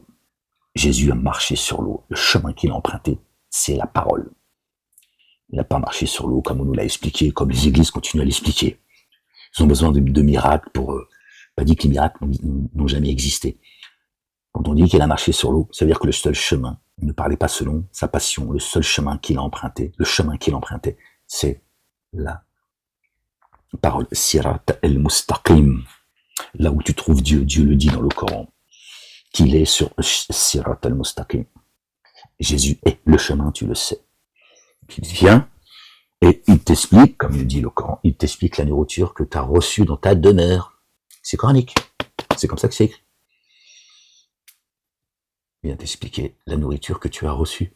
Jésus a marché sur l'eau. Le chemin qu'il a emprunté, c'est la parole. Il n'a pas marché sur l'eau comme on nous l'a expliqué, comme les églises continuent à l'expliquer. Ils ont besoin de miracles pour... pas dit que les miracles n'ont jamais existé. Quand on dit qu'il a marché sur l'eau, ça veut dire que le seul chemin, il ne parlait pas selon sa passion, le seul chemin qu'il a emprunté, c'est la parole. Sirat al-Mustaqim. Là où tu trouves Dieu, Dieu le dit dans le Coran, qu'il est sur Sirat al-Mustaqim. Jésus est le chemin, tu le sais. Il vient et il t'explique, comme le dit le Coran, il t'explique la nourriture que tu as reçue dans ta demeure. C'est coranique. C'est comme ça que c'est écrit. Il vient t'expliquer la nourriture que tu as reçue.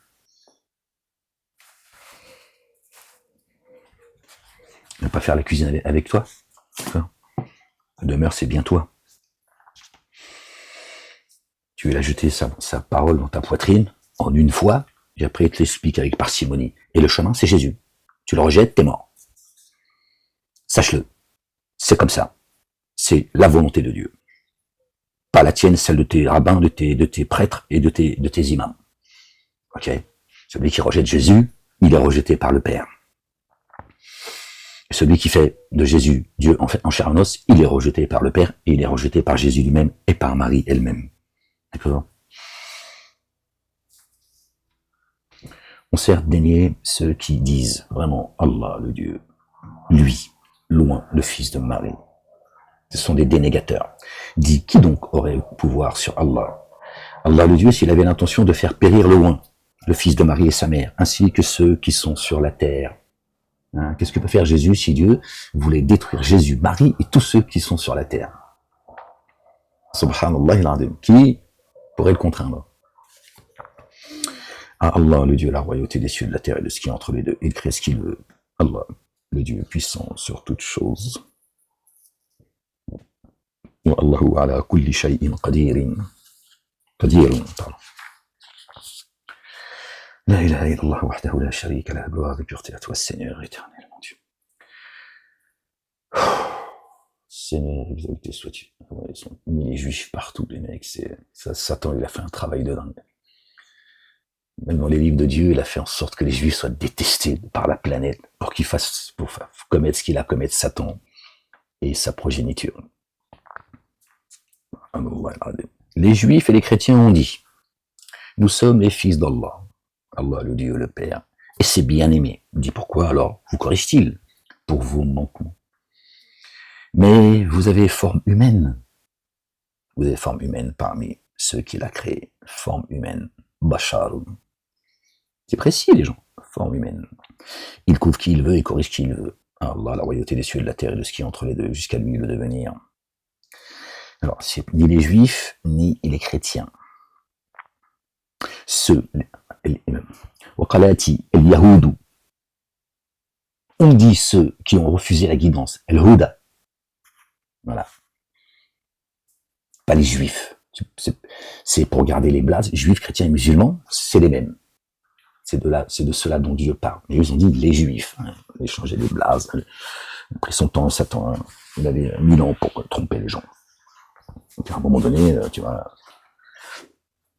Ne pas faire la cuisine avec toi. La demeure, c'est bien toi. Tu lui as jeté sa parole dans ta poitrine en une fois, et après il te l'explique avec parcimonie. Et le chemin, c'est Jésus. Tu le rejettes, t'es mort. Sache-le. C'est comme ça. C'est la volonté de Dieu. Pas la tienne, celle de tes rabbins, de tes prêtres et de tes imams. Ok? Celui qui rejette Jésus, il est rejeté par le Père. Et celui qui fait de Jésus Dieu en chair et en os, il est rejeté par le Père et il est rejeté par Jésus lui-même et par Marie elle-même. D'accord? On sert dénier ceux qui disent vraiment Allah le Dieu, lui, loin le fils de Marie. Ce sont des dénégateurs. Dit, qui donc aurait pouvoir sur Allah? Allah le Dieu, s'il avait l'intention de faire périr le loin, le fils de Marie et sa mère, ainsi que ceux qui sont sur la terre. Hein, qu'est-ce que peut faire Jésus si Dieu voulait détruire Jésus, Marie et tous ceux qui sont sur la terre? Subhanallah al-Azim. Qui pourrait le contraindre? À Allah le Dieu, la royauté des cieux, de la terre et de ce qui est entre les deux. Il crée ce qu'il veut. Allah, le Dieu puissant sur toutes choses. Wallahu ala kulli shay'in qadirun. Pardon. La ilaha illallah wahdahu la sharika la, gloire et pureté à toi, Seigneur éternel, mon Dieu. Seigneur, exalté sois-tu. Ils sont mis les juifs partout, les mecs. Satan, il a fait un travail de dingue. Même dans les livres de Dieu, il a fait en sorte que les juifs soient détestés par la planète pour commettre ce qu'il a commettre Satan et sa progéniture. Les juifs et les chrétiens ont dit, nous sommes les fils d'Allah. Allah, le Dieu, le Père. Et c'est bien aimé. On dit pourquoi alors vous corrige-t-il? Pour vos manquements. Mais vous avez forme humaine. Vous avez forme humaine parmi ceux qu'il a créés. Forme humaine. Basharun. C'est précis, les gens. Forme humaine. Il couvre qui il veut et corrige qui il veut. Allah, la royauté des cieux et de la terre et de ce qui est entre les deux, jusqu'à lui le devenir. Alors, c'est ni les juifs, ni les chrétiens. On dit ceux qui ont refusé la guidance, el-Huda. Voilà. Pas les juifs. C'est pour garder les blazes, juifs, chrétiens et musulmans, c'est les mêmes. C'est de cela dont Dieu parle. Mais ils ont dit les juifs. Hein, ils changeaient les blazes. Après son temps, Satan, il avait 1000 ans pour tromper les gens. Donc à un moment donné, tu vois,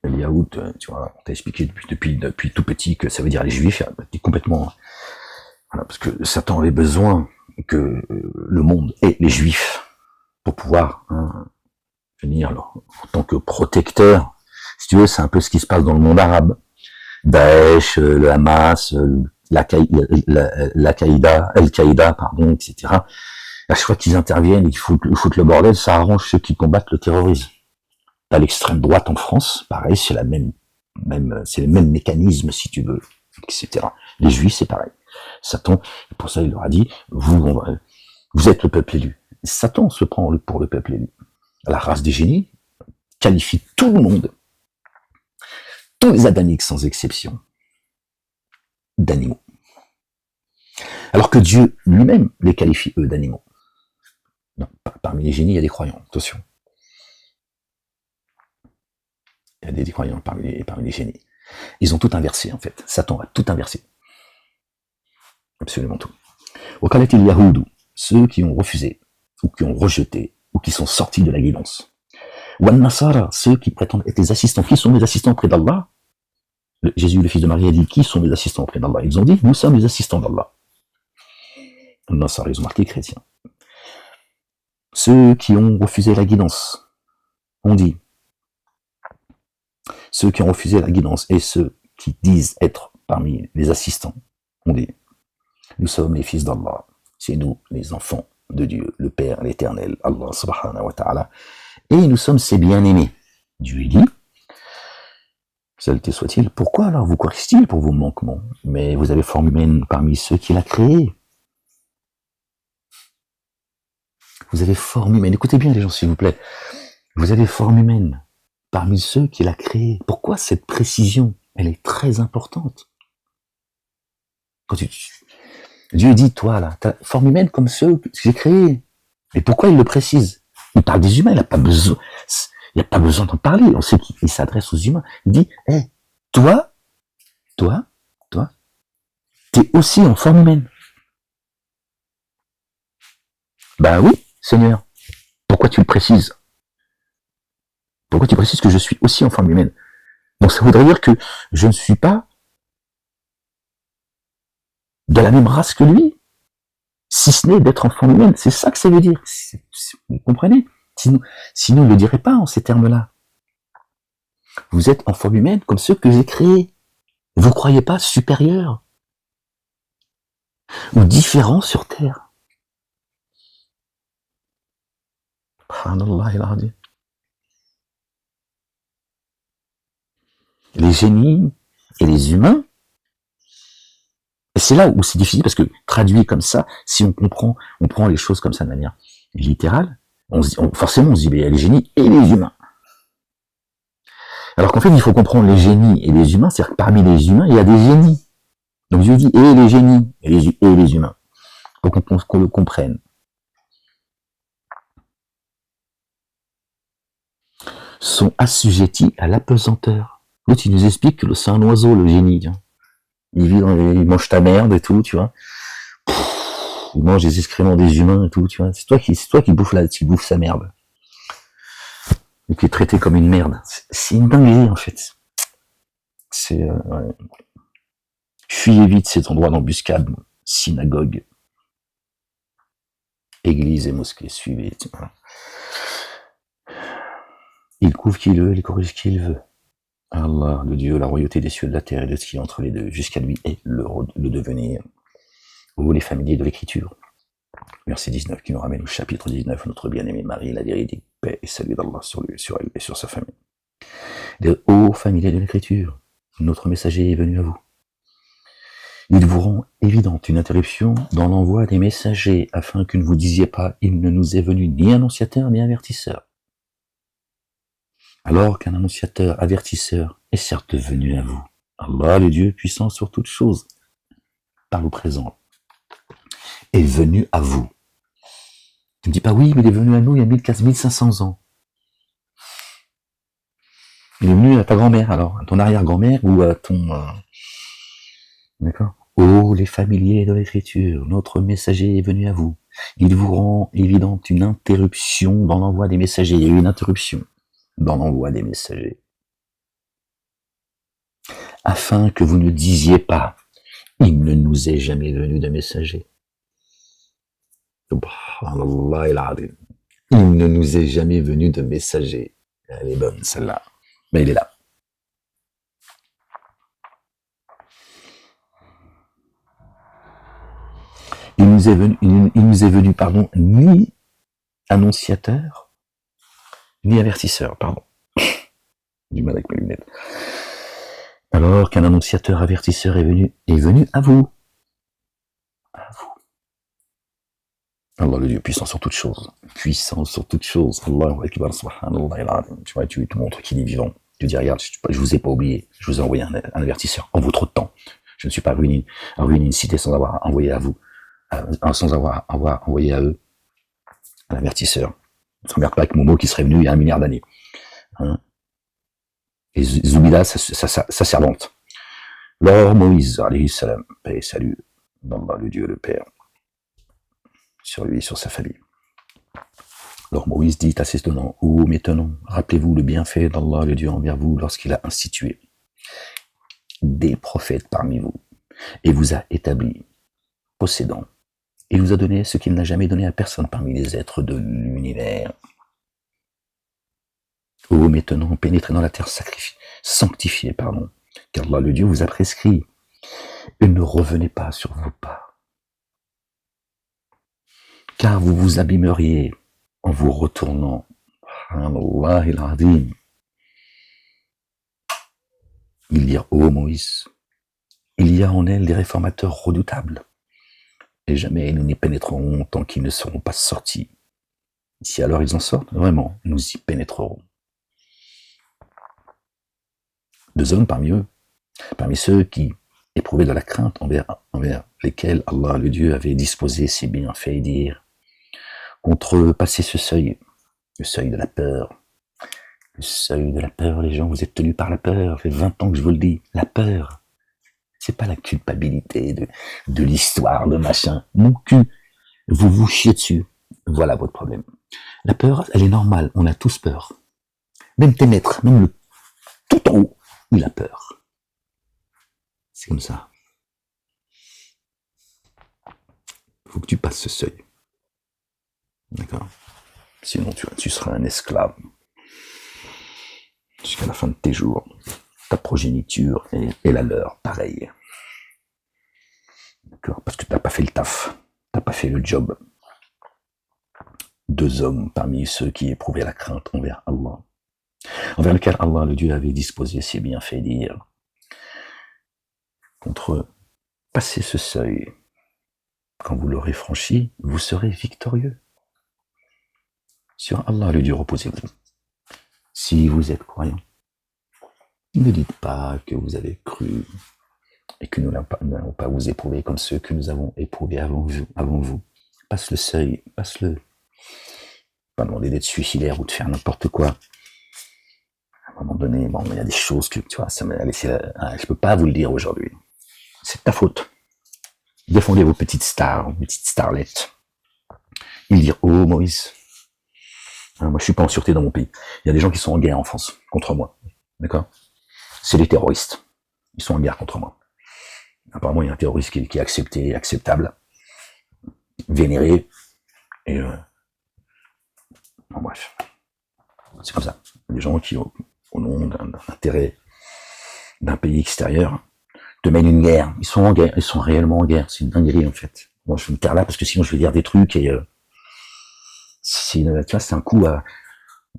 le Yaout, tu vois, on t'a expliqué depuis tout petit que ça veut dire les juifs, complètement. Voilà, parce que Satan avait besoin que le monde ait les juifs pour pouvoir venir en tant que protecteur. Si tu veux, c'est un peu ce qui se passe dans le monde arabe. Daesh, le Hamas, Al-Qaïda, etc. À chaque fois qu'ils interviennent et qu'ils foutent le bordel, ça arrange ceux qui combattent le terrorisme. T'as l'extrême droite en France, pareil, c'est c'est le même mécanisme, si tu veux, etc. Les Juifs, c'est pareil. Satan, pour ça, il leur a dit, vous êtes le peuple élu. Satan se prend pour le peuple élu. La race des génies qualifie tout le monde, tous les adamiques sans exception, d'animaux. Alors que Dieu lui-même les qualifie, eux, d'animaux. Non, parmi les génies, il y a des croyants, attention. Il y a des croyants parmi les génies. Ils ont tout inversé, en fait. Satan a tout inversé. Absolument tout. Wakalatil Yahoudou, ceux qui ont refusé, ou qui ont rejeté, ou qui sont sortis de la guidance. Wan Nasara, ceux qui prétendent être les assistants. Qui sont les assistants auprès d'Allah? Jésus, le fils de Marie, a dit, qui sont les assistants auprès d'Allah? Ils ont dit, nous sommes les assistants d'Allah. Nasara, ils ont marqué chrétiens. Ceux qui ont refusé la guidance, on dit, ceux qui ont refusé la guidance et ceux qui disent être parmi les assistants, on dit, nous sommes les fils d'Allah, c'est nous les enfants de Dieu, le Père, l'Éternel, Allah subhanahu wa ta'ala, et nous sommes ses bien-aimés. Dieu dit, saluté soit-il, pourquoi alors vous corrige-t-il pour vos manquements? Mais vous avez forme humaine parmi ceux qu'il a créés. Vous avez forme humaine, écoutez bien les gens s'il vous plaît, vous avez forme humaine parmi ceux qu'il a créés. Pourquoi cette précision? Elle est très importante. Quand Dieu dit, toi, là, t'as forme humaine comme ceux que j'ai créés. Mais pourquoi il le précise? Il parle des humains, il n'a pas besoin d'en parler. On sait qu'il s'adresse aux humains. Il dit, hey, toi, t'es aussi en forme humaine. Ben oui, Seigneur. Pourquoi tu le précises? Pourquoi tu précises que je suis aussi en forme humaine? Donc ça voudrait dire que je ne suis pas de la même race que lui, si ce n'est d'être en forme humaine. C'est ça que ça veut dire. Vous comprenez? Sinon, il ne le dirait pas en ces termes-là. Vous êtes en forme humaine comme ceux que j'ai créés. Vous ne croyez pas supérieurs ou différents sur Terre. Les génies et les humains, et c'est là où c'est difficile parce que traduit comme ça, si on prend les choses comme ça de manière littérale, forcément on se dit, mais il y a les génies et les humains. Alors qu'en fait, il faut comprendre les génies et les humains, c'est-à-dire que parmi les humains, il y a des génies. Donc Dieu dit, et les génies et les humains, pour qu'on le comprenne. Sont assujettis à l'apesanteur. L'autre, il nous explique que c'est un oiseau, le génie. Il il mange ta merde et tout, tu vois. Il mange les excréments des humains et tout, tu vois. C'est toi qui bouffe sa merde. Et qui est traité comme une merde. C'est une dinguerie, en fait. Ouais. Fuyez vite cet endroit d'embuscade, synagogue, église et mosquée, suivez. Voilà. Il couvre qui il veut, il corrige qui il veut. Allah, le Dieu, la royauté des cieux et de la terre et de ce qui est entre les deux, jusqu'à lui est le devenir. Ô les familiers de l'écriture. Verset 19 qui nous ramène au chapitre 19, notre bien-aimée Marie, la véridique, paix et salut d'Allah sur lui, sur elle et sur sa famille. Ô familiers de l'écriture, notre messager est venu à vous. Il vous rend évidente une interruption dans l'envoi des messagers, afin que ne vous disiez pas, il ne nous est venu ni annonciateur ni avertisseur. Alors qu'un annonciateur, avertisseur est certes venu à vous. Allah, le Dieu puissant sur toutes choses, par le présent, est venu à vous. Tu me dis pas, oui, mais il est venu à nous il y a 1500 ans. Il est venu à ta grand-mère, alors, à ton arrière-grand-mère ou à ton... D'accord? Ô les familiers de l'écriture, notre messager est venu à vous. Il vous rend évidente une interruption dans l'envoi des messagers. Il y a eu une interruption dans l'envoi des messagers. Afin que vous ne disiez pas, il ne nous est jamais venu de messager. Subhanallah, il ne nous est jamais venu de messager. Elle est bonne, celle-là. Mais il est là. Il nous est venu, ni annonciateur, ni avertisseur, Du mal avec mes lunettes. Alors qu'un annonciateur avertisseur est venu à vous. À vous. Allah, le Dieu puissant sur toutes choses. Puissant sur toutes choses. Allahu Akbar, subhanallah. Tu vois, tu te montres qu'il est vivant. Tu dis, regarde, je vous ai pas oublié. Je vous ai envoyé un avertisseur en vaut trop de temps. Je ne suis pas ruiné une cité sans avoir envoyé à vous. Sans avoir envoyé à eux un avertisseur. On ne s'emmerde pas avec Momo qui serait venu il y a 1 milliard d'années. Hein? Et Zoubida, sa servante. Lors Moïse, alayhi salam, paix et salut d'Allah, le Dieu, le Père, sur lui et sur sa famille. Alors Moïse dit à ses tenants, ô mes tenants, rappelez-vous le bienfait d'Allah, le Dieu, envers vous lorsqu'il a institué des prophètes parmi vous et vous a établi possédant. Il vous a donné ce qu'il n'a jamais donné à personne parmi les êtres de l'univers. Ô mes tenants, pénétrez dans la terre sanctifiée, car Allah, le Dieu, vous a prescrit, et ne revenez pas sur vos pas, car vous vous abîmeriez en vous retournant. Allah il-Azim. Il dit, ô Moïse, il y a en elle des réformateurs redoutables, et jamais nous n'y pénétrerons tant qu'ils ne seront pas sortis. Si alors ils en sortent, vraiment, nous y pénétrerons. 2 hommes parmi ceux qui éprouvaient de la crainte envers lesquels Allah, le Dieu, avait disposé ses bienfaits et dire, contre passer ce seuil, le seuil de la peur. Le seuil de la peur, les gens, vous êtes tenus par la peur, ça fait 20 ans que je vous le dis, la peur. C'est pas la culpabilité de l'histoire, de machin. Mon cul, vous vous chiez dessus. Voilà votre problème. La peur, elle est normale, on a tous peur. Même tes maîtres, même le tout en haut, il a peur. C'est comme ça. Il faut que tu passes ce seuil. D'accord? Sinon, tu seras un esclave. Jusqu'à la fin de tes jours. Ta progéniture et la leur, pareil. D'accord? Parce que tu n'as pas fait le taf. Tu n'as pas fait le job. 2 hommes parmi ceux qui éprouvaient la crainte envers Allah, envers lequel Allah, le Dieu, avait disposé ses bienfaits, dire, contre passer ce seuil, quand vous l'aurez franchi, vous serez victorieux. Sur Allah, le Dieu, reposez-vous. Si vous êtes croyant, ne dites pas que vous avez cru et que nous n'allons pas vous éprouver comme ceux que nous avons éprouvés avant vous. Passe le seuil, passe-le. Pas demander d'être suicidaire ou de faire n'importe quoi. À un moment donné, bon, il y a des choses que, tu vois, ça m'a laissé, je peux pas vous le dire aujourd'hui. C'est de ta faute. Défendez vos petites stars, vos petites starlettes. Ils dirent, oh Moïse, moi je suis pas en sûreté dans mon pays. Il y a des gens qui sont en guerre en France, contre moi. D'accord? C'est des terroristes. Ils sont en guerre contre moi. Apparemment, il y a un terroriste qui est accepté, acceptable, vénéré, et bon, bref. C'est comme ça. Des gens qui, au nom d'un intérêt d'un pays extérieur, te mènent une guerre. Ils sont en guerre. Ils sont réellement en guerre. C'est une dinguerie, en fait. Bon, je vais me taire là parce que sinon je vais dire des trucs et tu vois, c'est un coup à...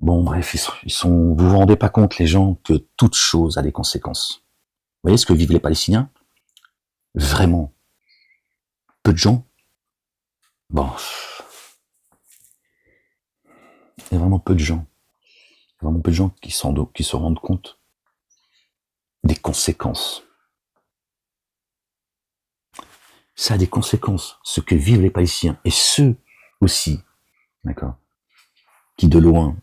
Bon, bref, vous vous rendez pas compte, les gens, que toute chose a des conséquences. Vous voyez ce que vivent les Palestiniens? Vraiment. Peu de gens. Bon. Il y a vraiment peu de gens. Il y a vraiment peu de gens qui se rendent compte des conséquences. Ça a des conséquences. Ce que vivent les Palestiniens et ceux aussi, d'accord, qui de loin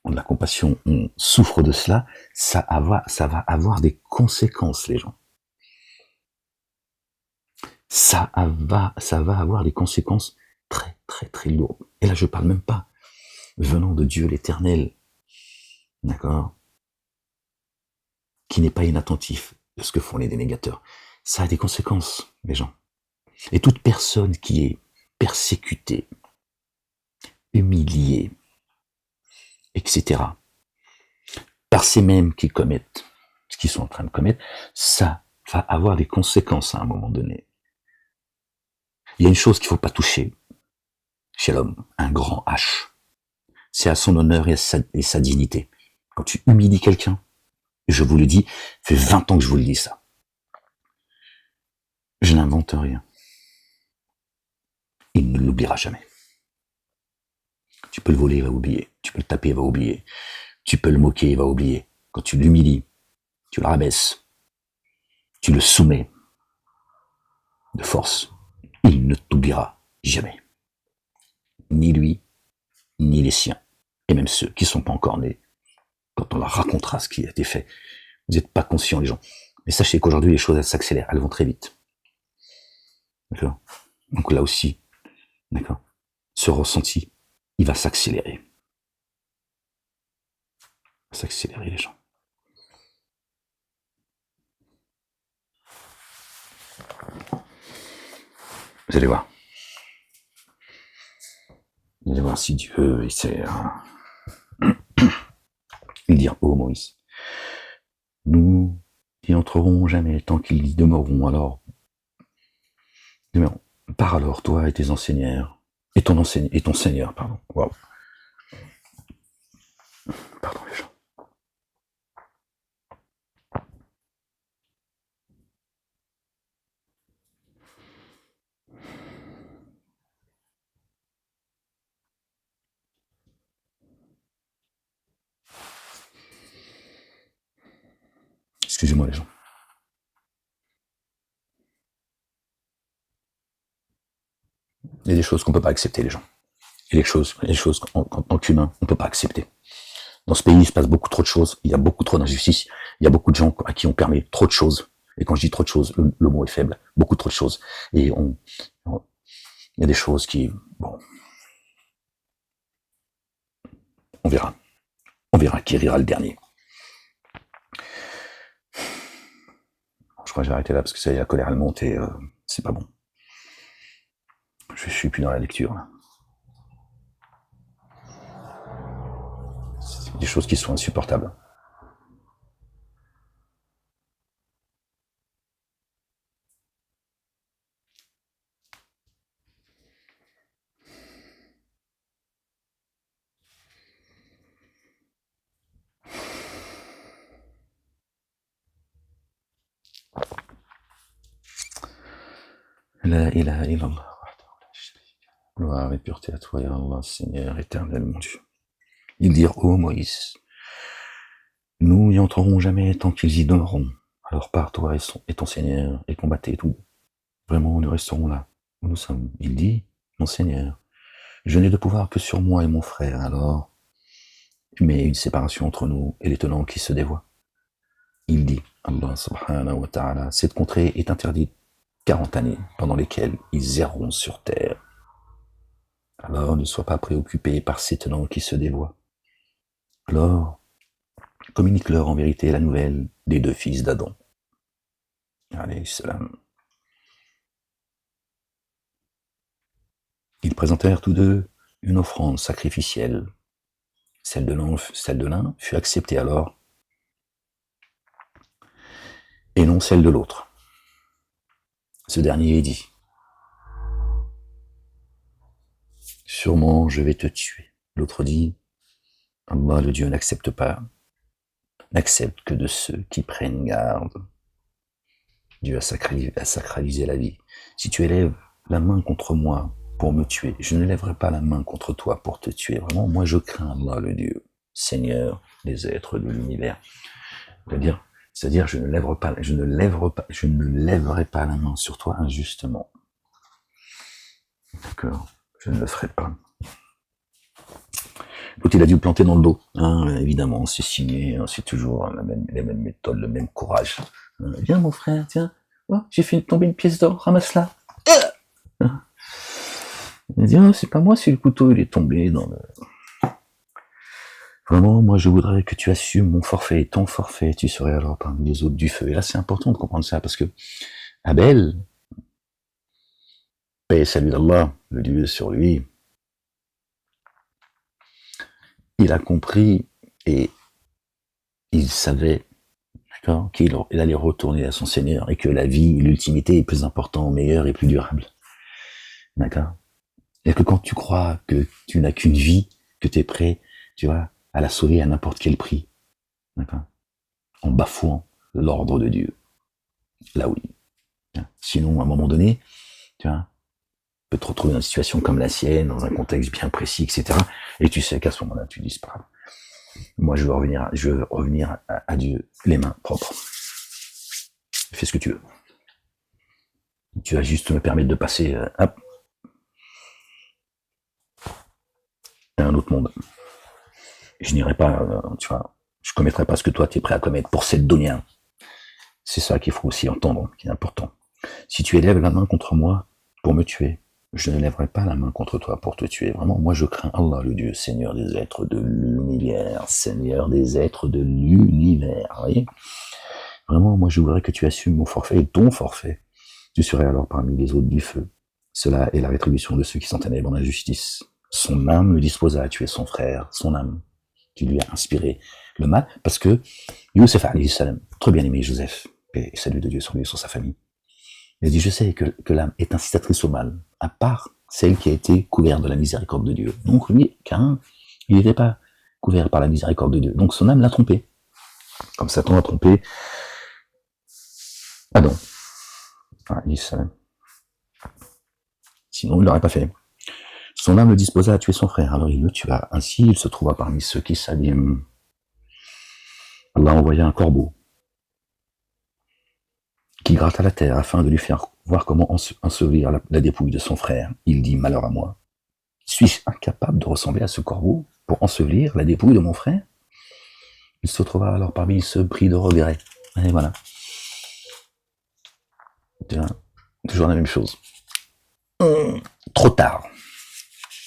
ont de la compassion, on souffre de cela, ça va avoir des conséquences, les gens. Ça va avoir des conséquences très, très, très lourdes. Et là, je parle même pas venant de Dieu l'Éternel, d'accord, qui n'est pas inattentif de ce que font les dénégateurs. Ça a des conséquences, les gens. Et toute personne qui est persécutée, humiliée, etc., par ces mêmes qui commettent ce qu'ils sont en train de commettre, ça va avoir des conséquences à un moment donné. Il y a une chose qu'il ne faut pas toucher chez l'homme, un grand H. C'est à son honneur et sa dignité. Quand tu humilies quelqu'un, je vous le dis, ça fait 20 ans que je vous le dis ça. Je n'invente rien. Il ne l'oubliera jamais. Tu peux le voler, il va oublier. Tu peux le taper, il va oublier. Tu peux le moquer, il va oublier. Quand tu l'humilies, tu le rabaisses, tu le soumets de force, il ne t'oubliera jamais. Ni lui, ni les siens. Et même ceux qui ne sont pas encore nés, quand on leur racontera ce qui a été fait. Vous n'êtes pas conscients, les gens. Mais sachez qu'aujourd'hui, les choses, elles s'accélèrent. Elles vont très vite. D'accord? Donc là aussi, d'accord, ce ressenti, il va s'accélérer. Il va s'accélérer, les gens. Vous allez voir. Vous allez voir si Dieu, il sait... Il dit, oh Moïse, nous n'y entrerons jamais tant qu'ils y demeureront. Alors, pars alors, toi et tes enseigneurs, et ton Seigneur, pardon. Wow. Pardon, les gens. Excusez-moi les gens. Il y a des choses qu'on ne peut pas accepter, les gens. Il y a des choses en tant qu'humain, on ne peut pas accepter. Dans ce pays, il se passe beaucoup trop de choses, il y a beaucoup trop d'injustice, il y a beaucoup de gens à qui on permet trop de choses. Et quand je dis trop de choses, le mot est faible, beaucoup trop de choses. Et il y a des choses qui, bon, on verra. On verra qui rira le dernier. Je crois que j'ai arrêté là parce que ça y est, la colère elle monte et c'est pas bon. Je suis plus dans la lecture là. C'est des choses qui sont insupportables. La ilaha illallah. Gloire et pureté à toi, ya Allah, Seigneur éternel, mon Dieu. Ils dirent, ô Moïse, nous n'y entrerons jamais tant qu'ils y demeureront. Alors pars toi et ton Seigneur et combattez tout. Vraiment, nous resterons là où nous sommes. Il dit, mon Seigneur, je n'ai de pouvoir que sur moi et mon frère, alors, mais une séparation entre nous et les tenants qui se dévoient. Il dit, Allah subhanahu wa ta'ala, cette contrée est interdite 40 années pendant lesquelles ils erreront sur terre. Alors ne sois pas préoccupé par ces tenants qui se dévoient. Alors, communique-leur en vérité la nouvelle des deux fils d'Adam. Alayhi salam. Ils présentèrent tous deux une offrande sacrificielle. Celle de l'un fut acceptée alors, et non celle de l'autre. Ce dernier dit, « Sûrement je vais te tuer. » L'autre dit, « Allah le Dieu n'accepte que de ceux qui prennent garde. » Dieu a sacralisé la vie. Si tu élèves la main contre moi pour me tuer, je ne lèverai pas la main contre toi pour te tuer. Vraiment, moi je crains Allah le Dieu, Seigneur des êtres de l'univers. C'est-à-dire, je ne lèverai pas la main sur toi injustement. D'accord, je ne le ferai pas. L'autre, il a dû le planter dans le dos. Hein, évidemment, c'est signé, hein, c'est toujours les mêmes méthodes, le même courage. Viens mon frère, tiens, oh, j'ai fait tomber une pièce d'or, ramasse-la. Il a dit, oh, c'est pas moi, c'est le couteau, il est tombé dans le... Vraiment, moi je voudrais que tu assumes mon forfait et ton forfait, tu serais alors parmi les autres du feu. Et là c'est important de comprendre ça, parce que Abel, paix et salut d'Allah, le Dieu sur lui, il a compris et il savait, d'accord, qu'il allait retourner à son Seigneur et que la vie, l'ultimité est plus importante, meilleure et plus durable. D'accord. Et que quand tu crois que tu n'as qu'une vie, que tu es prêt, tu vois, à la sauver à n'importe quel prix, d'accord, en bafouant l'ordre de Dieu. Là oui. Sinon, à un moment donné, tu vois, tu peux te retrouver dans une situation comme la sienne, dans un contexte bien précis, etc. Et tu sais qu'à ce moment-là, tu dis, c'est pas grave. Moi, je veux revenir à Dieu les mains propres. Fais ce que tu veux. Tu vas juste me permettre de passer à un autre monde. Je n'irai pas, tu vois, je commettrai pas ce que toi tu es prêt à commettre pour cette dunya. C'est ça qu'il faut aussi entendre, qui est important. Si tu élèves la main contre moi pour me tuer, je ne lèverai pas la main contre toi pour te tuer. Vraiment, moi je crains Allah le Dieu, Seigneur des êtres de l'univers, Seigneur des êtres de l'univers. Vous voyez ? Vraiment, moi je voudrais que tu assumes mon forfait et ton forfait. Tu serais alors parmi les autres du feu. Cela est la rétribution de ceux qui sont ténèbres en injustice. Son âme le disposa à tuer son frère, son âme, qui lui a inspiré le mal, parce que Youssef alayhi salam, très bien aimé Joseph, et salut de Dieu sur lui et sur sa famille, il a dit, je sais que l'âme est incitatrice au mal, à part celle qui a été couverte de la miséricorde de Dieu. Donc lui, Caïn, il n'était pas couvert par la miséricorde de Dieu, donc son âme l'a trompé, comme Satan a trompé Adam, alayhi salam. Sinon il ne l'aurait pas fait. Son âme le disposa à tuer son frère, alors il le tua. Ainsi, il se trouva parmi ceux qui s'abîment. Allah envoya un corbeau qui gratta la terre afin de lui faire voir comment ensevelir la dépouille de son frère. Il dit, malheur à moi. Suis-je incapable de ressembler à ce corbeau pour ensevelir la dépouille de mon frère? Il se trouva alors parmi ceux pris de regret. Et voilà. Toujours la même chose. Trop tard.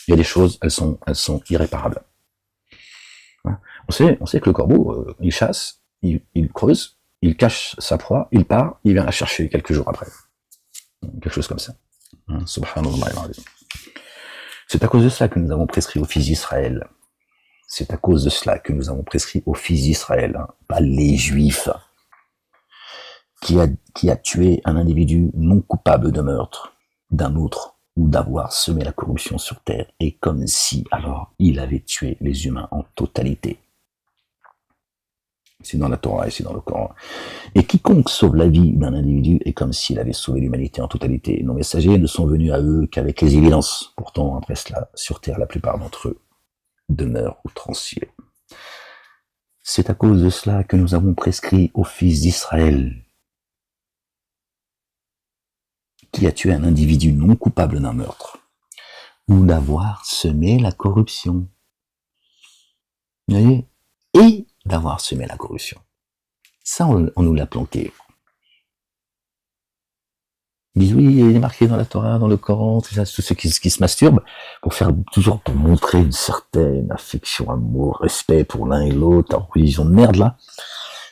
Il y a des choses, elles sont irréparables. On sait que le corbeau, il chasse, il creuse, il cache sa proie, il part, il vient la chercher quelques jours après. Quelque chose comme ça. Subhanallah. C'est à cause de cela que nous avons prescrit aux fils d'Israël. C'est à cause de cela que nous avons prescrit aux fils d'Israël, pas les Juifs, qui a tué un individu non coupable de meurtre d'un autre ou d'avoir semé la corruption sur terre, et comme si alors il avait tué les humains en totalité. C'est dans la Torah et c'est dans le Coran. Et quiconque sauve la vie d'un individu est comme s'il avait sauvé l'humanité en totalité. Nos messagers ne sont venus à eux qu'avec les évidences. Pourtant, après cela, sur terre, la plupart d'entre eux demeurent outranciers. C'est à cause de cela que nous avons prescrit aux fils d'Israël qui a tué un individu non coupable d'un meurtre ou d'avoir semé la corruption. Vous voyez? Et d'avoir semé la corruption. Ça, on nous l'a planqué. Ils disent oui, il est marqué dans la Torah, dans le Coran, tout ça, tous ceux qui se masturbent, pour montrer une certaine affection, amour, respect pour l'un et l'autre, en religion de merde là.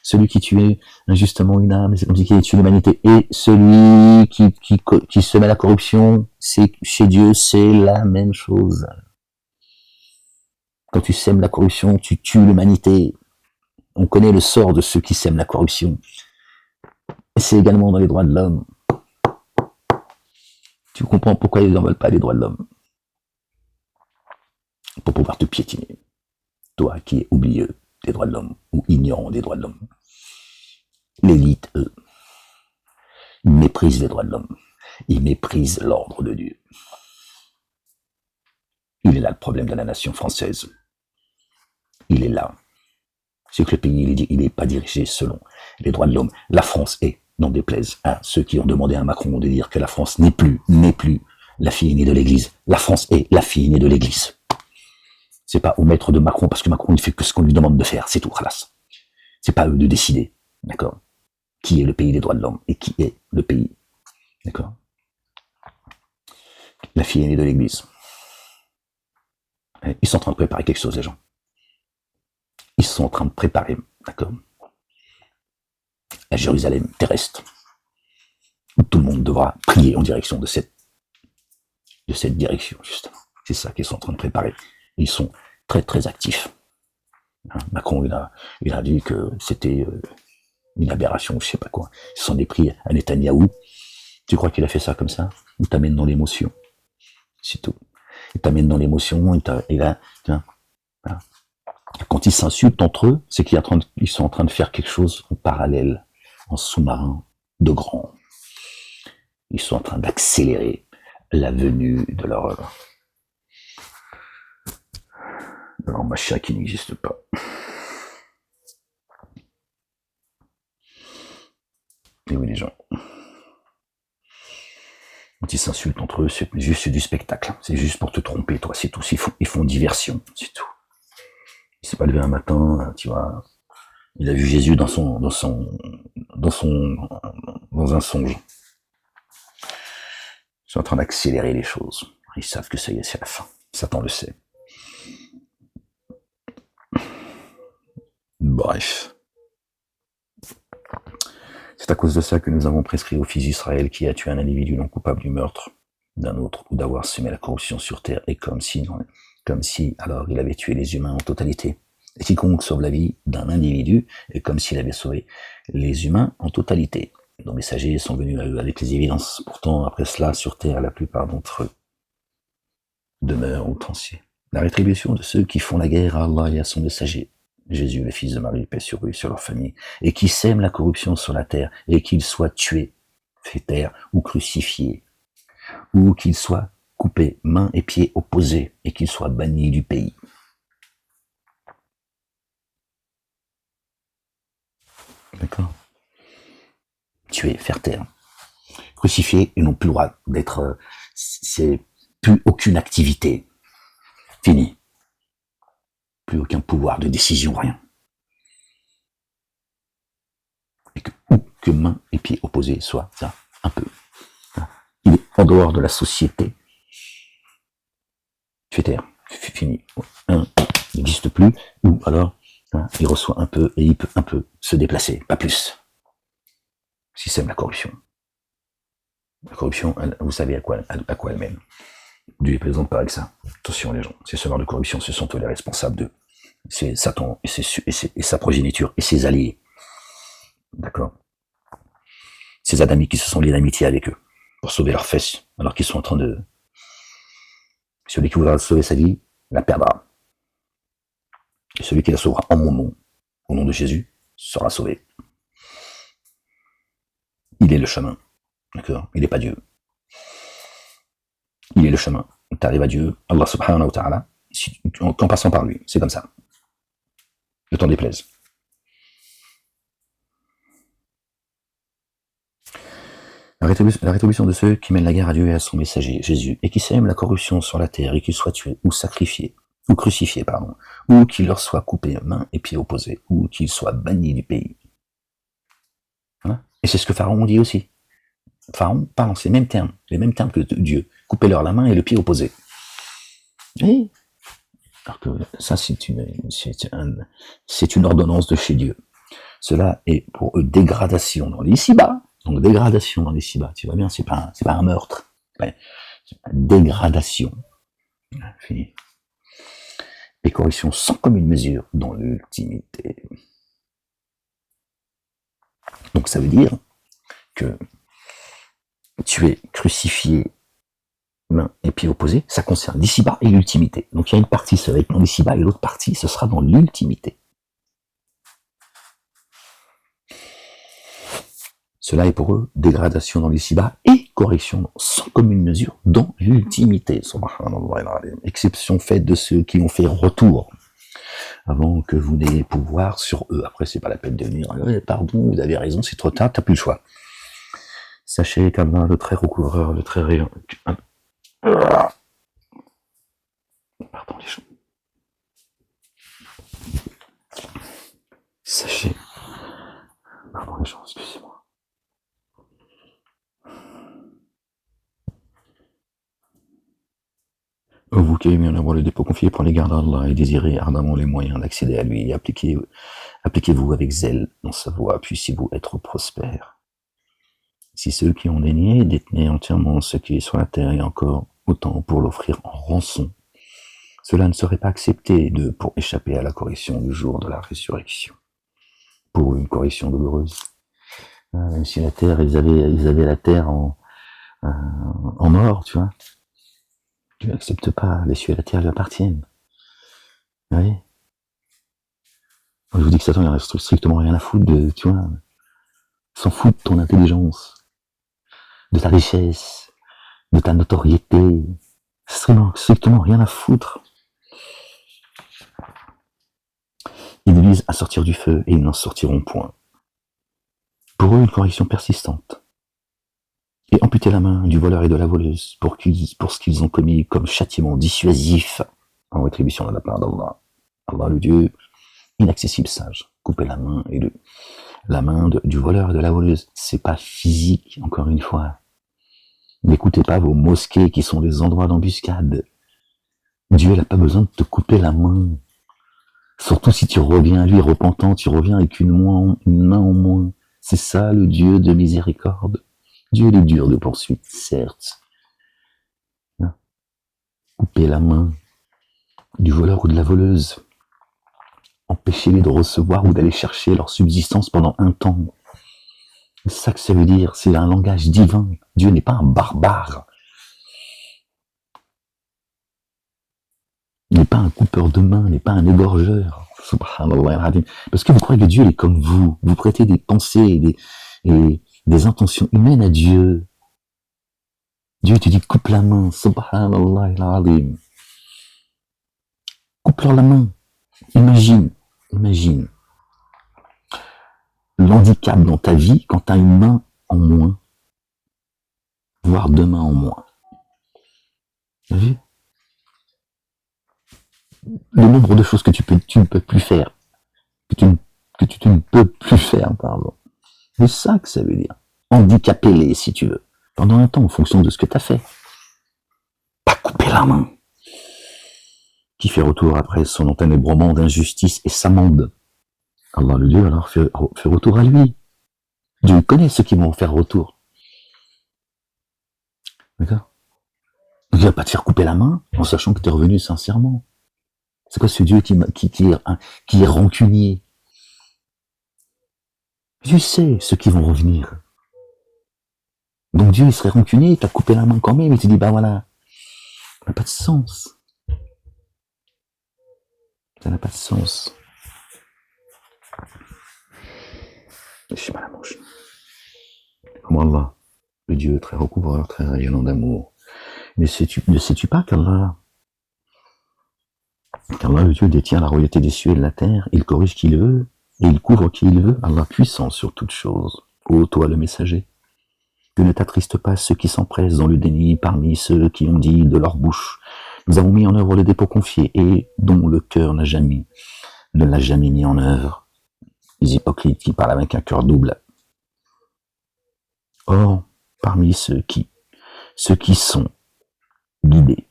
Celui qui tuait injustement une âme, c'est comme si il tue l'humanité. Et celui qui semait la corruption, c'est chez Dieu, c'est la même chose. Quand tu sèmes la corruption, tu tues l'humanité. On connaît le sort de ceux qui sèment la corruption. Et c'est également dans les droits de l'homme. Tu comprends pourquoi ils n'en veulent pas les droits de l'homme. Pour pouvoir te piétiner. Toi qui es oublieux des droits de l'homme, ou ignorant des droits de l'homme. L'élite, eux, méprisent les droits de l'homme. Ils méprisent l'ordre de Dieu. Il est là le problème de la nation française. Il est là. C'est que le pays, il n'est pas dirigé selon les droits de l'homme. La France est, n'en déplaise à ceux qui ont demandé à Macron de dire que la France n'est plus la fille aînée de l'Église. La France est la fille aînée de l'Église. C'est pas au maître de Macron, parce que Macron ne fait que ce qu'on lui demande de faire, c'est tout, khalas. C'est pas à eux de décider, d'accord, qui est le pays des droits de l'homme et qui est le pays, d'accord. La fille aînée de l'Église. Ils sont en train de préparer quelque chose, les gens. Ils sont en train de préparer, d'accord, la Jérusalem terrestre, où tout le monde devra prier en direction de cette direction, justement. C'est ça qu'ils sont en train de préparer. Ils sont très très actifs. Macron, il a dit que c'était une aberration, je sais pas quoi. Ils se sont dépris à Netanyahou. Tu crois qu'il a fait ça comme ça? Il t'amène dans l'émotion. C'est tout. Il t'amène dans l'émotion, et là, tiens, voilà. Quand ils s'insultent entre eux, c'est qu'ils sont en train de faire quelque chose en parallèle, en sous-marin, de grand. Ils sont en train d'accélérer la venue de leur machin qui n'existe pas. Et oui, les gens. Quand ils s'insultent entre eux, c'est juste du spectacle. C'est juste pour te tromper, toi, c'est tout. Ils font diversion, c'est tout. Il s'est pas levé un matin, tu vois. Il a vu Jésus dans un songe. Ils sont en train d'accélérer les choses. Ils savent que ça y est, c'est la fin. Satan le sait. Bref. C'est à cause de ça que nous avons prescrit au fils d'Israël qui a tué un individu non coupable du meurtre d'un autre ou d'avoir semé la corruption sur terre, et comme si alors il avait tué les humains en totalité. Et quiconque sauve la vie d'un individu est comme s'il avait sauvé les humains en totalité. Nos messagers sont venus à eux avec les évidences. Pourtant, après cela, sur terre, la plupart d'entre eux demeurent outranciers. La rétribution de ceux qui font la guerre à Allah et à son messager, Jésus, le fils de Marie, paix sur eux et sur leur famille, et qui sèment la corruption sur la terre, et qu'ils soient tués, faits taire, ou crucifiés, ou qu'ils soient coupés mains et pieds opposés, et qu'ils soient bannis du pays. D'accord? tuer, faire taire. Crucifiés, ils n'ont plus le droit d'être... c'est plus aucune activité. Fini. Plus aucun pouvoir de décision, rien. Et que main et pied opposés soient ça, un peu. Il est en dehors de la société. Fait taire. Fini. Il n'existe plus. Ou alors, il reçoit un peu et il peut un peu se déplacer, pas plus. Système de la corruption. La corruption, vous savez à quoi elle mène. Dieu ne plaisante pas avec ça. Attention les gens, ces semeurs de corruption, ce sont eux les responsables de. C'est Satan et sa progéniture et ses alliés. D'accord. Ces adamites qui se sont liés d'amitié avec eux pour sauver leurs fesses, alors qu'ils sont en train de. Celui qui voudra sauver sa vie, la perdra. Et celui qui la sauvera en mon nom, au nom de Jésus, sera sauvé. Il est le chemin. D'accord. Il n'est pas Dieu. Il est le chemin. Tu arrives à Dieu, Allah subhanahu wa ta'ala, en passant par lui. C'est comme ça. Le temps déplaise. La rétribution de ceux qui mènent la guerre à Dieu et à son messager, Jésus, et qui sèment la corruption sur la terre, et qu'ils soient tués, ou sacrifiés, ou crucifiés, ou qu'il leur soit coupé main et pieds opposés, ou qu'ils soient bannis du pays. Voilà. Et c'est ce que Pharaon dit aussi. Pharaon parle en ces mêmes termes, les mêmes termes que Dieu. Coupez-leur la main et le pied opposé. Et alors que ça, c'est une ordonnance de chez Dieu. Cela est pour eux dégradation dans les ici-bas. Donc dégradation dans les ici-bas. Tu vois bien, c'est pas un meurtre. Ouais, c'est pas une dégradation. Fini. Et correction sans commune mesure dans l'ultimité. Donc ça veut dire que tu es crucifié, main et pieds opposés, ça concerne l'ici-bas et l'ultimité. Donc il y a une partie, ça va être dans l'ici-bas, et l'autre partie, ce sera dans l'ultimité. Cela est pour eux dégradation dans l'ici-bas et correction sans commune mesure dans l'ultimité. Exception faite de ceux qui ont fait retour avant que vous n'ayez pouvoir sur eux. Après, c'est pas la peine de venir. Pardon, vous avez raison, c'est trop tard, t'as plus le choix. Sachez qu'Allah, le très recouvreur, le très rayon. Pardon les gens. Sachez. Pardon les gens, excusez-moi. Vous qui aimez en avoir le dépôt confié pour les gardes d'Allah et désirez ardemment les moyens d'accéder à lui, appliquez-vous avec zèle dans sa voie, puissiez-vous être prospères. Si ceux qui ont daigné détenaient entièrement ce qui est sur la terre et encore autant pour l'offrir en rançon, cela ne serait pas accepté pour échapper à la correction du jour de la résurrection. Pour une correction douloureuse. Même si la terre, ils avaient la terre en or, tu vois. Tu n'acceptes pas, les cieux et la terre lui appartiennent. Vous voyez? Je vous dis que Satan, il reste strictement rien à foutre tu vois, s'en fout de ton intelligence, de ta richesse, de ta notoriété. Strictement rien à foutre. Ils vous disent à sortir du feu et ils n'en sortiront point. Pour eux, une correction persistante. Et amputer la main du voleur et de la voleuse pour ce qu'ils ont commis comme châtiment dissuasif en rétribution de la part d'Allah. Allah, le Dieu inaccessible, sage. Couper la main du voleur et de la voleuse. C'est pas physique, encore une fois. N'écoutez pas vos mosquées qui sont des endroits d'embuscade. Dieu n'a pas besoin de te couper la main. Surtout si tu reviens à lui repentant, tu reviens avec une main en moins. C'est ça le Dieu de miséricorde. Dieu est dur de poursuite, certes. Couper la main du voleur ou de la voleuse. Empêchez-les de recevoir ou d'aller chercher leur subsistance pendant un temps. C'est ça que ça veut dire, c'est un langage divin. Dieu n'est pas un barbare. Il n'est pas un coupeur de main, il n'est pas un égorgeur. Subhanallah. Parce que vous croyez que Dieu est comme vous. Vous prêtez des pensées et des intentions humaines à Dieu. Dieu te dit coupe la main. Subhanallah. Coupe-leur la main. Imagine l'handicap dans ta vie quand tu as une main en moins, voire demain en moins. Vous avez vu le nombre de choses que tu ne peux plus faire, que tu ne peux plus faire, pardon. C'est ça que ça veut dire. Handicapez-les, si tu veux, pendant un temps, en fonction de ce que tu as fait. Pas couper la main. Qui fait retour après son enténébrement d'injustice et s'amende. Allah le Dieu alors fait retour à lui. Dieu connaît ceux qui vont faire retour. D'accord? Il ne va pas te faire couper la main en sachant que tu es revenu sincèrement. C'est quoi ce Dieu qui est rancunier? Dieu sait ceux qui vont revenir. Donc Dieu il serait rancunier, il t'a coupé la main quand même, il te dit bah voilà. Ça n'a pas de sens. Ça n'a pas de sens. Je suis mal à manche. Comment Allah, le Dieu très recouvreur, très rayonnant d'amour, ne sais-tu pas qu'Allah, le Dieu détient la royauté des cieux et de la terre, il corrige qui il veut, et il couvre qui il veut, Allah puissant sur toutes choses. Ô toi le messager, que ne t'attriste pas ceux qui s'empressent dans le déni parmi ceux qui ont dit de leur bouche, nous avons mis en œuvre le dépôt confié, et dont le cœur ne l'a jamais mis en œuvre. Les hypocrites qui parlent avec un cœur double. Or, parmi ceux qui sont guidés,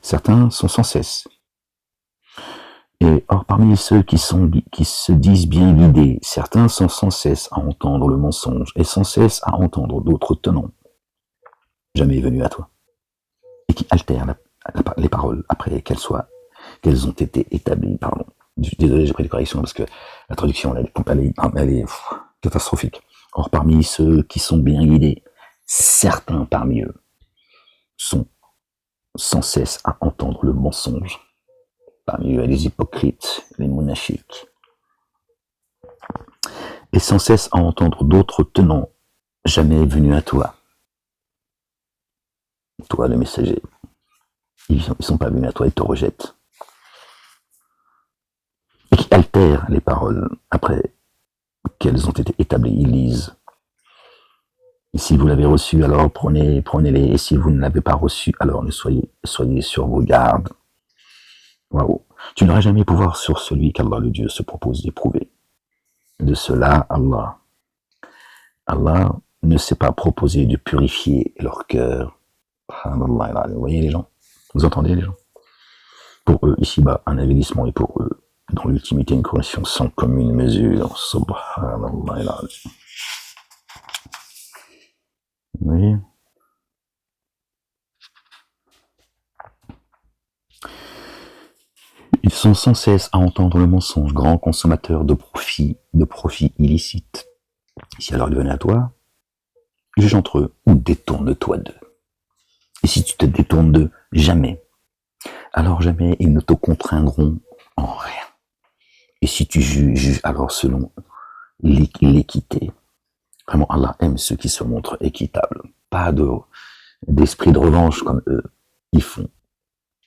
certains sont sans cesse. Et or, parmi ceux qui se disent bien guidés, certains sont sans cesse à entendre le mensonge et sans cesse à entendre d'autres tenants, jamais venus à toi, et qui altèrent les paroles après qu'elles ont été établies. Pardon. Désolé, j'ai pris des corrections parce que la traduction elle est catastrophique. Or, parmi ceux qui sont bien guidés, certains parmi eux sont sans cesse à entendre le mensonge. Parmi eux, les hypocrites, les monachiques. Et sans cesse à entendre d'autres tenants, jamais venus à toi. Toi, le messager. Ils sont pas venus à toi, ils te rejettent. Et qui altèrent les paroles après qu'elles ont été établies. Ils lisent. Et si vous l'avez reçu, alors prenez-les. Et si vous ne l'avez pas reçu, alors soyez sur vos gardes. Waouh. Tu n'auras jamais pouvoir sur celui qu'Allah le Dieu se propose d'éprouver. De cela, Allah ne s'est pas proposé de purifier leur cœur. Subhanallah, vous voyez les gens? Vous entendez les gens? Pour eux, ici-bas, un avilissement, et pour eux, dans l'ultimité, une correction sans commune mesure. Subhanallah. Vous voyez? Ils sont sans cesse à entendre le mensonge, grands consommateurs de profits illicites. Si alors ils venaient à toi, juge entre eux ou détourne-toi d'eux. Et si tu te détournes d'eux, jamais. Alors jamais ils ne te contraindront en rien. Et si tu juges alors selon l'équité. Vraiment, Allah aime ceux qui se montrent équitables. Pas d'esprit de revanche comme eux. Ils font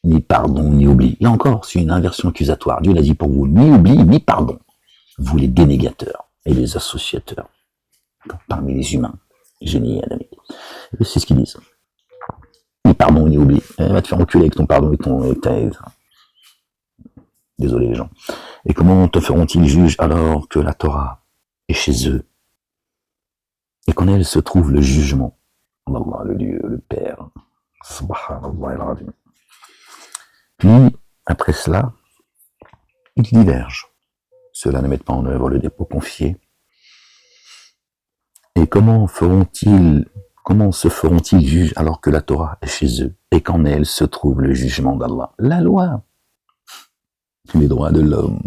ni pardon, ni oubli. Là encore, c'est une inversion accusatoire. Dieu l'a dit pour vous, ni oubli, ni pardon. Vous les dénégateurs et les associateurs parmi les humains, génies et adamiques. C'est ce qu'ils disent. Ni pardon, ni oubli. Va te faire enculer avec ton pardon et Désolé les gens. Et comment te feront-ils juge alors que la Torah est chez eux et qu'en elle se trouve le jugement? Allah, le Dieu, le Père. Subhanallah. Puis, après cela, ils divergent. Ceux-là ne mettent pas en œuvre le dépôt confié. Et comment se feront-ils juges alors que la Torah est chez eux et qu'en elle se trouve le jugement d'Allah? La loi, les droits de l'homme.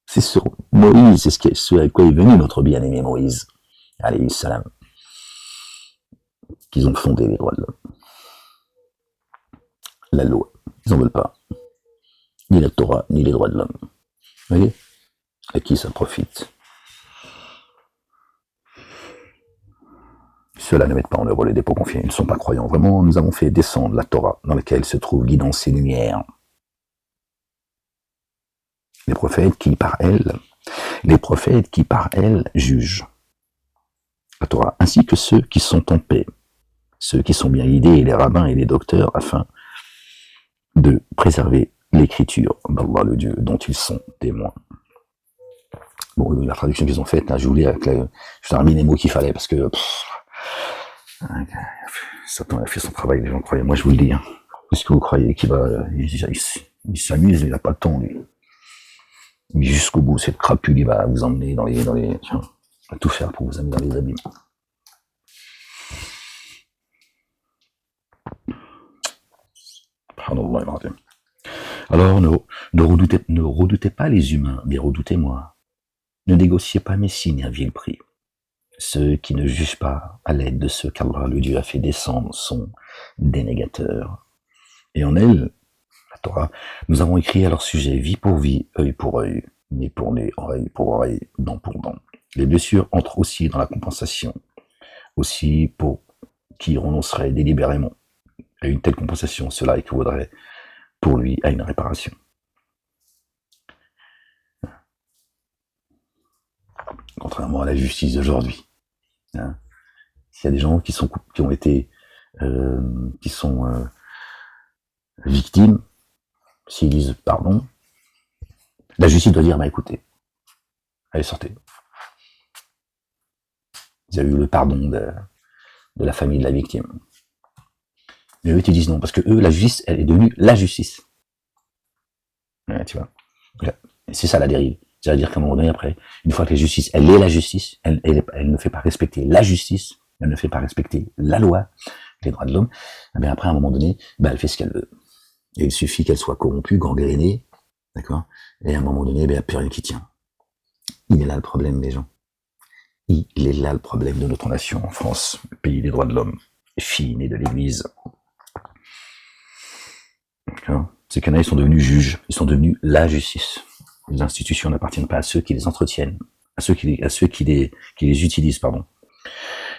C'est sur Moïse, c'est ce à quoi est venu notre bien-aimé Moïse, alayhi salam, qu'ils ont fondé les droits de l'homme. La loi, ils n'en veulent pas. Ni la Torah, ni les droits de l'homme. Vous voyez? À qui ça profite? Ceux-là ne mettent pas en œuvre les dépôts confiés, ils ne sont pas croyants. Vraiment, nous avons fait descendre la Torah, dans laquelle se trouve guidance et lumière. Les prophètes qui, par elle, les prophètes qui par elle jugent la Torah, ainsi que ceux qui sont en paix, ceux qui sont bien guidés, les rabbins et les docteurs, afin de préserver l'écriture d'Allah le Dieu dont ils sont témoins. Bon, la traduction qu'ils ont faite, là, je voulais avec je mis les mots qu'il fallait parce que Satan a fait son travail, les gens croyaient. Moi, je vous le dis. Hein. Est-ce que vous croyez qu'il va, il s'amuse, il n'a pas le temps, lui. Mais jusqu'au bout, cette crapule, il va vous emmener dans les, tiens, il va tout faire pour vous amener dans les abîmes. Alors, ne redoutez pas les humains, mais redoutez-moi. Ne négociez pas mes signes à vil prix. Ceux qui ne jugent pas à l'aide de ce qu'Allah le Dieu a fait descendre sont des négateurs. Et en elle, la Torah, nous avons écrit à leur sujet vie pour vie, œil pour œil, nez pour nez, oreille pour oreille, dent pour dent. Les blessures entrent aussi dans la compensation, aussi pour qui renoncerait délibérément à une telle compensation, cela équivaudrait pour lui à une réparation. Contrairement à la justice d'aujourd'hui. Hein. S'il y a des gens qui sont victimes, s'ils disent pardon, la justice doit dire, bah écoutez, allez sortez. Vous avez eu le pardon de la famille de la victime. Mais eux, ils disent non, parce que eux, la justice, elle est devenue la justice. Ouais, tu vois. C'est ça la dérive. C'est-à-dire qu'à un moment donné, après, une fois que la justice, elle est la justice, elle ne fait pas respecter la justice, elle ne fait pas respecter la loi, les droits de l'homme, eh bien après, à un moment donné, ben, elle fait ce qu'elle veut. Et il suffit qu'elle soit corrompue, gangrénée, d'accord? Et à un moment donné, ben, il n'y a plus rien qui tient. Il est là le problème, les gens. Il est là le problème de notre nation en France, le pays des droits de l'homme, fille née de l'Église. Ces canailles sont devenus juges, ils sont devenus la justice. Les institutions n'appartiennent pas à ceux qui les entretiennent, à ceux qui les utilisent, pardon.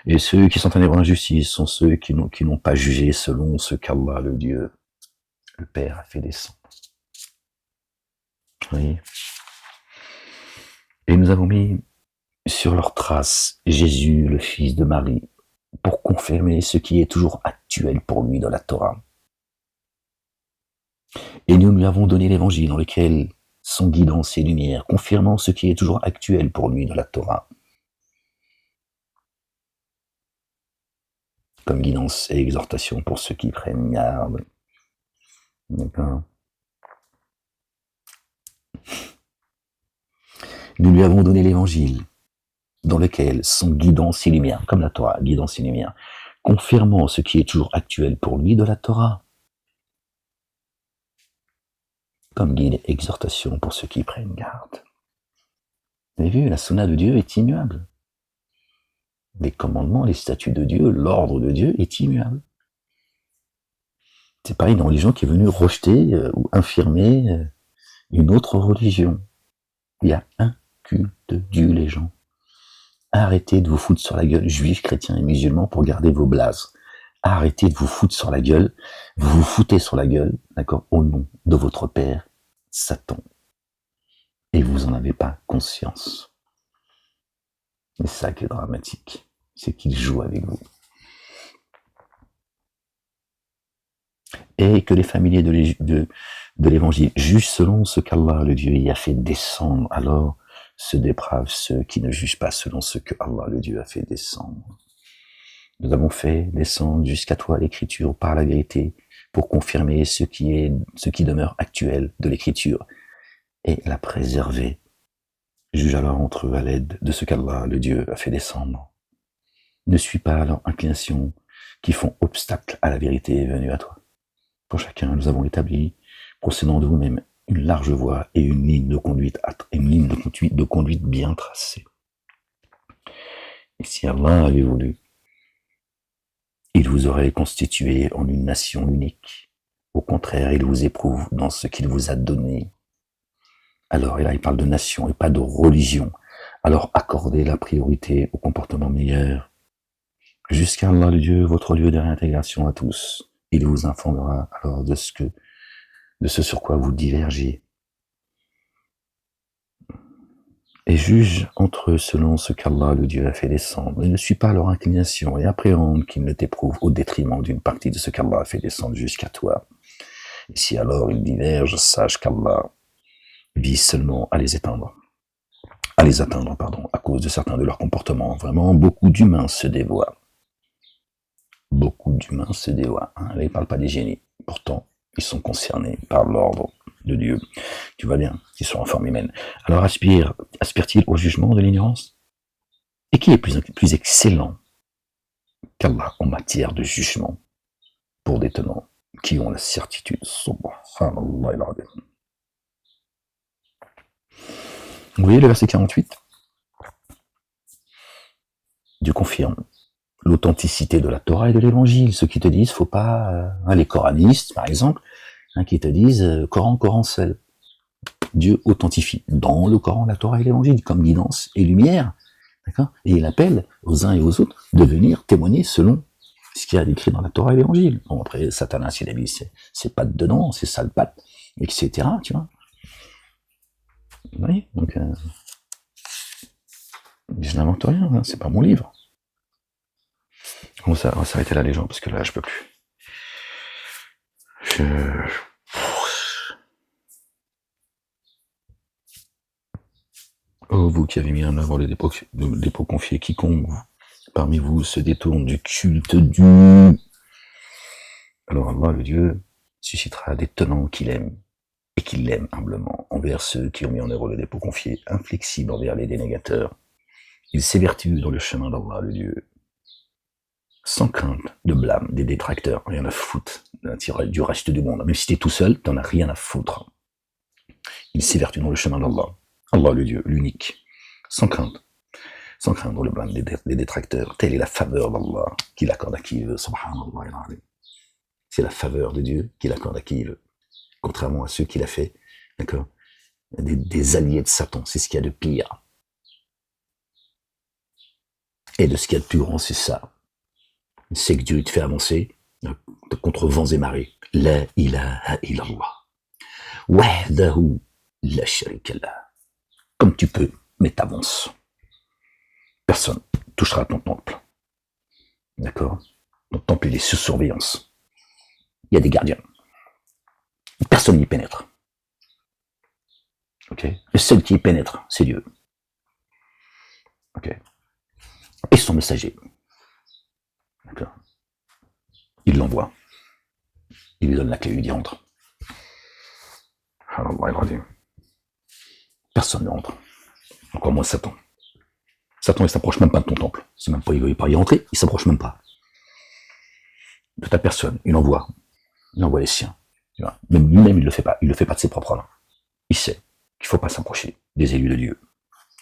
Et ceux qui sont en erreur d'injustice sont ceux qui n'ont pas jugé selon ce qu'Allah, le Dieu, le Père, a fait descendre. Oui. Et nous avons mis sur leurs traces Jésus, le fils de Marie, pour confirmer ce qui est toujours actuel pour lui dans la Torah. Et nous lui avons donné l'évangile dans lequel sont guidance et lumière, confirmant ce qui est toujours actuel pour lui dans la Torah. Comme guidance et exhortation pour ceux qui prennent garde. D'accord. Nous lui avons donné l'évangile dans lequel sont guidance et lumière, comme la Torah, guidance et lumière, confirmant ce qui est toujours actuel pour lui de la Torah. Comme guide et exhortation pour ceux qui prennent garde. Vous avez vu, la sunna de Dieu est immuable. Les commandements, les statuts de Dieu, l'ordre de Dieu est immuable. C'est pareil, une religion qui est venue rejeter ou infirmer une autre religion. Il y a un culte de Dieu, les gens. Arrêtez de vous foutre sur la gueule, juifs, chrétiens et musulmans, pour garder vos blazes. Arrêtez de vous foutre sur la gueule. Vous vous foutez sur la gueule, d'accord, au nom de votre père, Satan. Et vous n'en avez pas conscience. Mais c'est ça qui est dramatique. C'est qu'il joue avec vous. Et que les familiers de l'évangile jugent selon ce qu'Allah, le Dieu, y a fait descendre. Alors se dépravent ceux qui ne jugent pas selon ce que Allah, le Dieu, a fait descendre. Nous avons fait descendre jusqu'à toi l'écriture par la vérité pour confirmer ce qui demeure actuel de l'écriture et la préserver. Juge alors entre eux à l'aide de ce qu'Allah, le Dieu, a fait descendre. Ne suis pas leur inclination qui font obstacle à la vérité venue à toi. Pour chacun, nous avons établi, procédant de vous-même, une large voie et une ligne de conduite bien tracée. Et si Allah avait voulu, il vous aurait constitué en une nation unique. Au contraire, il vous éprouve dans ce qu'il vous a donné. Alors, et là, il parle de nation et pas de religion. Alors, accordez la priorité au comportement meilleur. Jusqu'à Allah, le Dieu, votre lieu de réintégration à tous. Il vous informera alors de ce sur quoi vous divergez. et juge entre eux selon ce qu'Allah, le Dieu, a fait descendre, et ne suis pas leur inclination, et appréhende qu'ils ne t'éprouvent au détriment d'une partie de ce qu'Allah a fait descendre jusqu'à toi. Et si alors ils divergent, sache qu'Allah vise seulement à les atteindre, à cause de certains de leurs comportements. Vraiment, beaucoup d'humains se dévoient. Beaucoup d'humains se dévoient. Hein. Là, il ne parle pas des génies. Pourtant, ils sont concernés par l'ordre de Dieu. Tu vois bien qu'ils sont en forme humaine. Alors aspire-t-il au jugement de l'ignorance? Et qui est plus excellent qu'Allah en matière de jugement pour des tenants qui ont la certitude? Subhanallah al-Azim. Vous voyez le verset 48? Dieu confirme l'authenticité de la Torah et de l'Évangile. Ceux qui te disent, faut pas, les coranistes par exemple, qui te disent Coran seul. Dieu authentifie dans le Coran la Torah et l'Évangile comme guidance et lumière, d'accord? Et il appelle aux uns et aux autres de venir témoigner selon ce qu'il y a écrit dans la Torah et l'Évangile. Bon, après, Satanas, il a mis ses pattes dedans, ses sales pattes, etc., tu vois. Vous voyez? Donc, je n'invente rien, hein, c'est pas mon livre. Bon, ça va s'arrêter là, les gens, parce que là, je peux plus. Oh, vous qui avez mis en œuvre le dépôt confié, quiconque parmi vous se détourne du culte du... Alors Allah, le Dieu, suscitera des tenants qu'il aime, et qu'il l'aime humblement, envers ceux qui ont mis en œuvre le dépôt confié, inflexible envers les dénégateurs. Il s'évertue dans le chemin d'Allah, le Dieu, sans crainte de blâme des détracteurs, rien à foutre du reste du monde. Même si t'es tout seul, t'en as rien à foutre. Il s'évertue dans le chemin d'Allah, Allah le Dieu, l'unique, sans crainte dans le blâme des détracteurs. Telle est la faveur d'Allah qu'il accorde à qui il veut, subhanallah. C'est la faveur de Dieu qu'il accorde à qui il veut. Contrairement à ceux qu'il a fait, d'accord, des alliés de Satan, c'est ce qu'il y a de pire. Et de ce qu'il y a de plus grand, c'est ça. C'est que Dieu te fait avancer contre vents et marées. La ilaha illallah. Wahdahu la sharika lah. Comme tu peux, mais t'avances. Personne touchera à ton temple. D'accord? Ton temple, il est sous surveillance. Il y a des gardiens. Personne n'y pénètre. Ok? Le seul qui y pénètre, c'est Dieu. Ok? Et son messager. D'accord? Il l'envoie. Il lui donne la clé, il lui dit entre. Personne ne rentre. Encore moins Satan. Satan, il s'approche même pas de ton temple. C'est même pas, il veut pas y rentrer, il s'approche même pas. De ta personne, il envoie les siens. Tu vois. Même lui-même, il le fait pas de ses propres mains. Il sait qu'il faut pas s'approcher des élus de Dieu.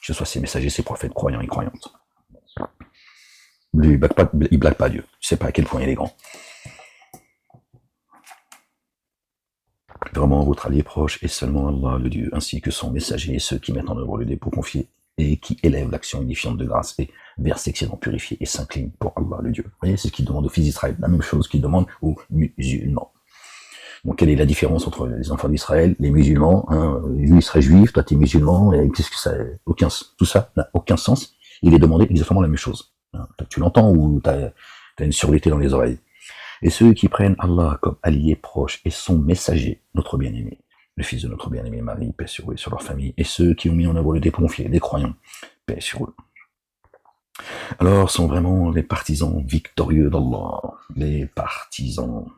Que ce soit ses messagers, ses prophètes, croyants et croyantes. Lui, il blague pas Dieu. Je sais pas à quel point il est grand. Vraiment, votre allié proche est seulement Allah, le Dieu, ainsi que son messager et ceux qui mettent en œuvre le dépôt confié et qui élèvent l'action unifiante de grâce et versent l'excédent purifié et s'inclinent pour Allah, le Dieu. Vous voyez, c'est ce qu'il demande aux fils d'Israël, la même chose qu'il demande aux musulmans. Donc, quelle est la différence entre les enfants d'Israël, les musulmans, lui il serait juif, toi t'es musulman, et qu'est-ce que ça, tout ça n'a aucun sens. Il est demandé exactement la même chose. Tu l'entends ou t'as une surdité dans les oreilles. Et ceux qui prennent Allah comme allié proche et son messager, notre bien-aimé, le fils de notre bien-aimé Marie, paix sur eux et sur leur famille, et ceux qui ont mis en œuvre le dépôt confié, les croyants, paix sur eux. Alors sont vraiment les partisans victorieux d'Allah, les partisans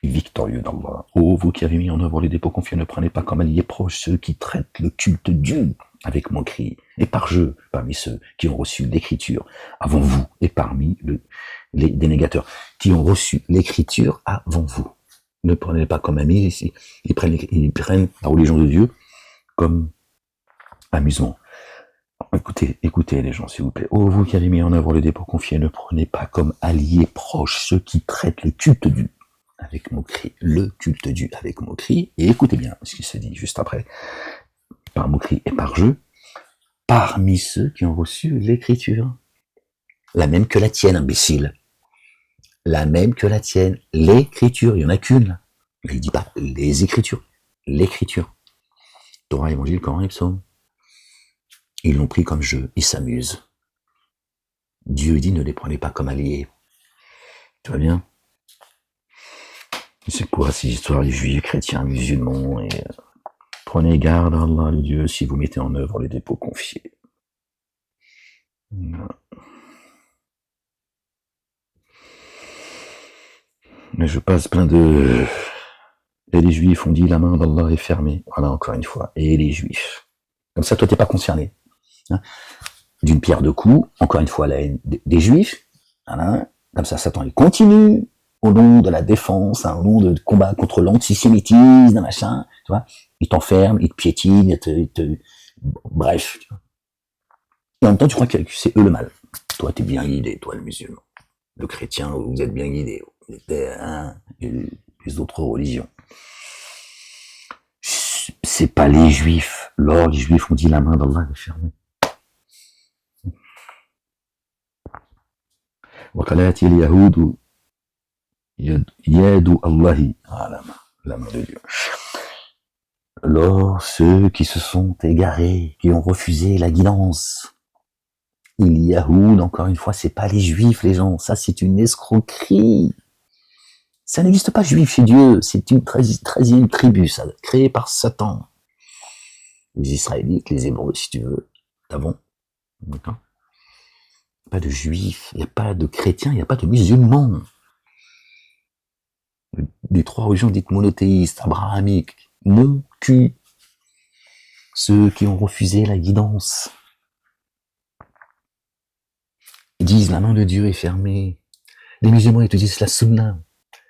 victorieux d'Allah. Oh, vous qui avez mis en œuvre les dépôts confiés, ne prenez pas comme alliés proches ceux qui traitent le culte Dieu avec moquerie et par jeu parmi ceux qui ont reçu l'écriture avant vous et parmi les dénégateurs qui ont reçu l'écriture avant vous. Ne prenez pas comme amis ici. Ils prennent la religion de Dieu comme amusement. Écoutez les gens, s'il vous plaît. Oh, vous qui avez mis en œuvre le dépôt confié, ne prenez pas comme alliés proches ceux qui traitent le culte Dieu avec moquerie, le culte Dieu avec moquerie, et écoutez bien ce qui se dit juste après, par moquerie et par jeu, parmi ceux qui ont reçu l'écriture. La même que la tienne, imbécile. La même que la tienne. L'écriture, il n'y en a qu'une. Il ne dit pas les écritures. L'écriture. Torah, Évangile, Coran et Psaume. Ils l'ont pris comme jeu, ils s'amusent. Dieu dit ne les prenez pas comme alliés. Tu vois bien? C'est quoi ces histoires des juifs, chrétiens, musulmans et prenez garde à Allah, le Dieu, si vous mettez en œuvre les dépôts confiés. Voilà. Mais je passe plein de... Et les juifs ont dit la main d'Allah est fermée. Voilà, encore une fois. Et les juifs. Comme ça, toi, t'es pas concerné. Hein, d'une pierre deux coups, encore une fois, la haine des juifs. Voilà. Comme ça, Satan, il continue au nom de la défense, au nom de combat contre l'antisémitisme, machin, tu vois. Il t'enferme, il te piétine, bref. Tu vois. Et en même temps, tu crois que c'est eux le mal. Toi, t'es bien guidé, toi, le musulman. Le chrétien, vous êtes bien guidé. Les autres religions. C'est pas les juifs. Lors, les juifs ont dit la main d'Allah est fermée. وقالت اليهود يد الله la main de Dieu. Alors, ceux qui se sont égarés, qui ont refusé la guidance, il Yahoud, encore une fois, c'est pas les juifs, les gens, ça c'est une escroquerie. Ça n'existe pas juif chez Dieu, c'est une 13e tribu, ça, créée par Satan. Les Israélites, les Hébreux, si tu veux, d'avant. D'accord ? Pas de juifs, il n'y a pas de chrétiens, il n'y a pas de musulmans. Les trois religions dites monothéistes, abrahamiques, mon cul. Ceux qui ont refusé la guidance. Ils disent la main de Dieu est fermée. Les musulmans, ils te disent la sunna.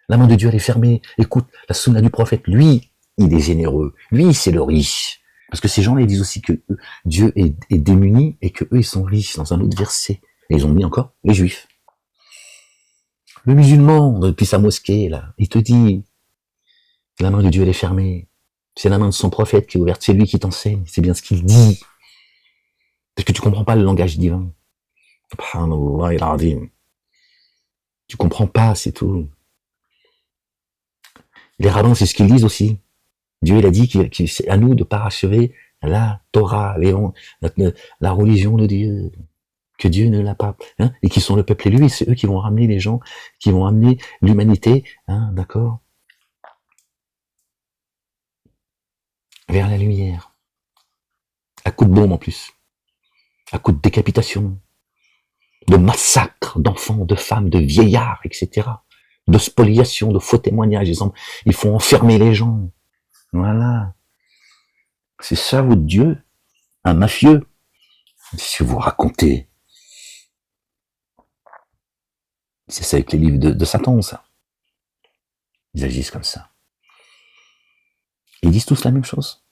La main de Dieu, elle est fermée. Écoute, la sunna du prophète, lui, il est généreux. Lui, c'est le riche. Parce que ces gens-là, ils disent aussi que Dieu est démuni et que eux, ils sont riches dans un autre verset. Et ils ont mis encore les juifs. Le musulman, depuis sa mosquée, là, il te dit que la main de Dieu, elle est fermée. C'est la main de son prophète qui est ouverte. C'est lui qui t'enseigne. C'est bien ce qu'il dit. Parce que tu comprends pas le langage divin. Subhanallah il-azim. Tu comprends pas, c'est tout. Les rabbins, c'est ce qu'ils disent aussi. Dieu, il a dit que c'est à nous de parachever la Torah, la religion de Dieu, que Dieu ne l'a pas, hein, et qui sont le peuple élu, et c'est eux qui vont ramener les gens, qui vont amener l'humanité, hein, d'accord, vers la lumière. À coup de bombe en plus, à coup de décapitation, de massacre d'enfants, de femmes, de vieillards, etc., de spoliation, de faux témoignages, ils font enfermer les gens. Voilà. C'est ça votre Dieu, un mafieux. Si vous racontez, c'est ça avec les livres de Satan, ça. Ils agissent comme ça. Ils disent tous la même chose.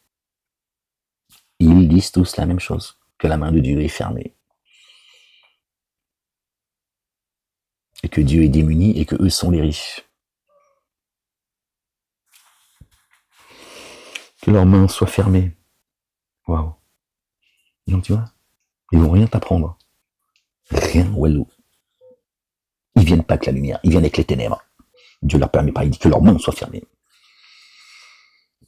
Ils disent tous la même chose, que la main de Dieu est fermée. Et que Dieu est démuni et que eux sont les riches. Que leurs mains soient fermées. Waouh. Donc tu vois, ils vont rien t'apprendre. Rien, walou. Ils viennent pas avec la lumière, ils viennent avec les ténèbres. Dieu leur permet pas, il dit que leurs mains soient fermées.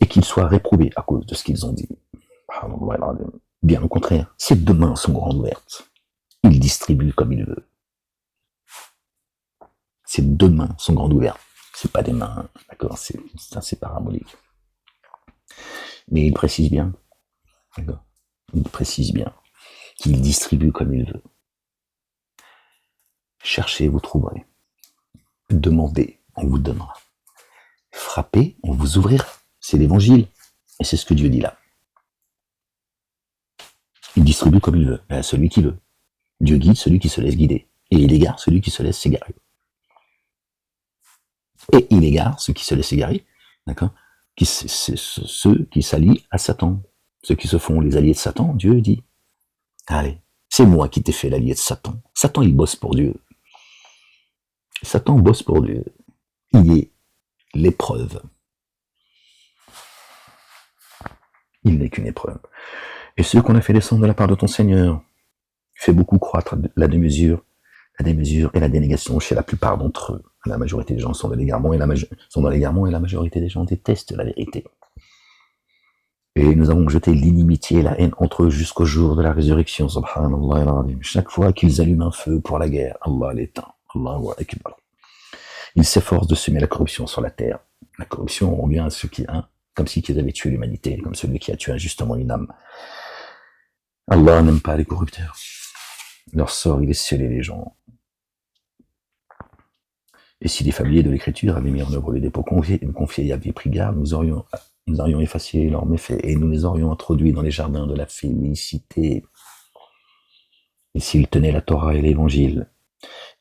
Et qu'ils soient réprouvés à cause de ce qu'ils ont dit. Bien au contraire, ces deux mains sont grandes ouvertes. Il distribue comme il veut. Ces deux mains sont grandes ouvertes. C'est pas des mains, d'accord, c'est parabolique. Mais il précise bien, d'accord, il précise bien qu'il distribue comme il veut. Cherchez, vous trouverez. Demandez, on vous donnera. Frappez, on vous ouvrira. C'est l'évangile. Et c'est ce que Dieu dit là. Il distribue comme il veut, à celui qui veut. Dieu guide celui qui se laisse guider. Et il égare celui qui se laisse s'égarer. Et il égare ceux qui se laissent égarer, d'accord, c'est ceux qui s'allient à Satan. Ceux qui se font les alliés de Satan, Dieu dit, allez, c'est moi qui t'ai fait l'allié de Satan. Satan, il bosse pour Dieu. Satan bosse pour Dieu. Il est l'épreuve. Il n'est qu'une épreuve. Et ceux qu'on a fait descendre de la part de ton Seigneur fait beaucoup croître la démesure et la dénégation chez la plupart d'entre eux. La majorité des gens sont dans l'égarement et la majorité des gens détestent la vérité. Et nous avons jeté l'inimitié et la haine entre eux jusqu'au jour de la résurrection. Subhanallah al-azim. Chaque fois qu'ils allument un feu pour la guerre, Allah l'éteint. Allahu akbar. Ils s'efforcent de semer la corruption sur la terre. La corruption revient à ceux qui, comme si ils avaient tué l'humanité, comme celui qui a tué injustement une âme. Allah n'aime pas les corrupteurs. Leur sort, il est scellé, les gens. Et si les familiers de l'écriture avaient mis en œuvre les dépôts confiés et avaient pris garde, nous aurions effacé leurs méfaits et nous les aurions introduits dans les jardins de la félicité. Et s'ils tenaient la Torah et l'Évangile,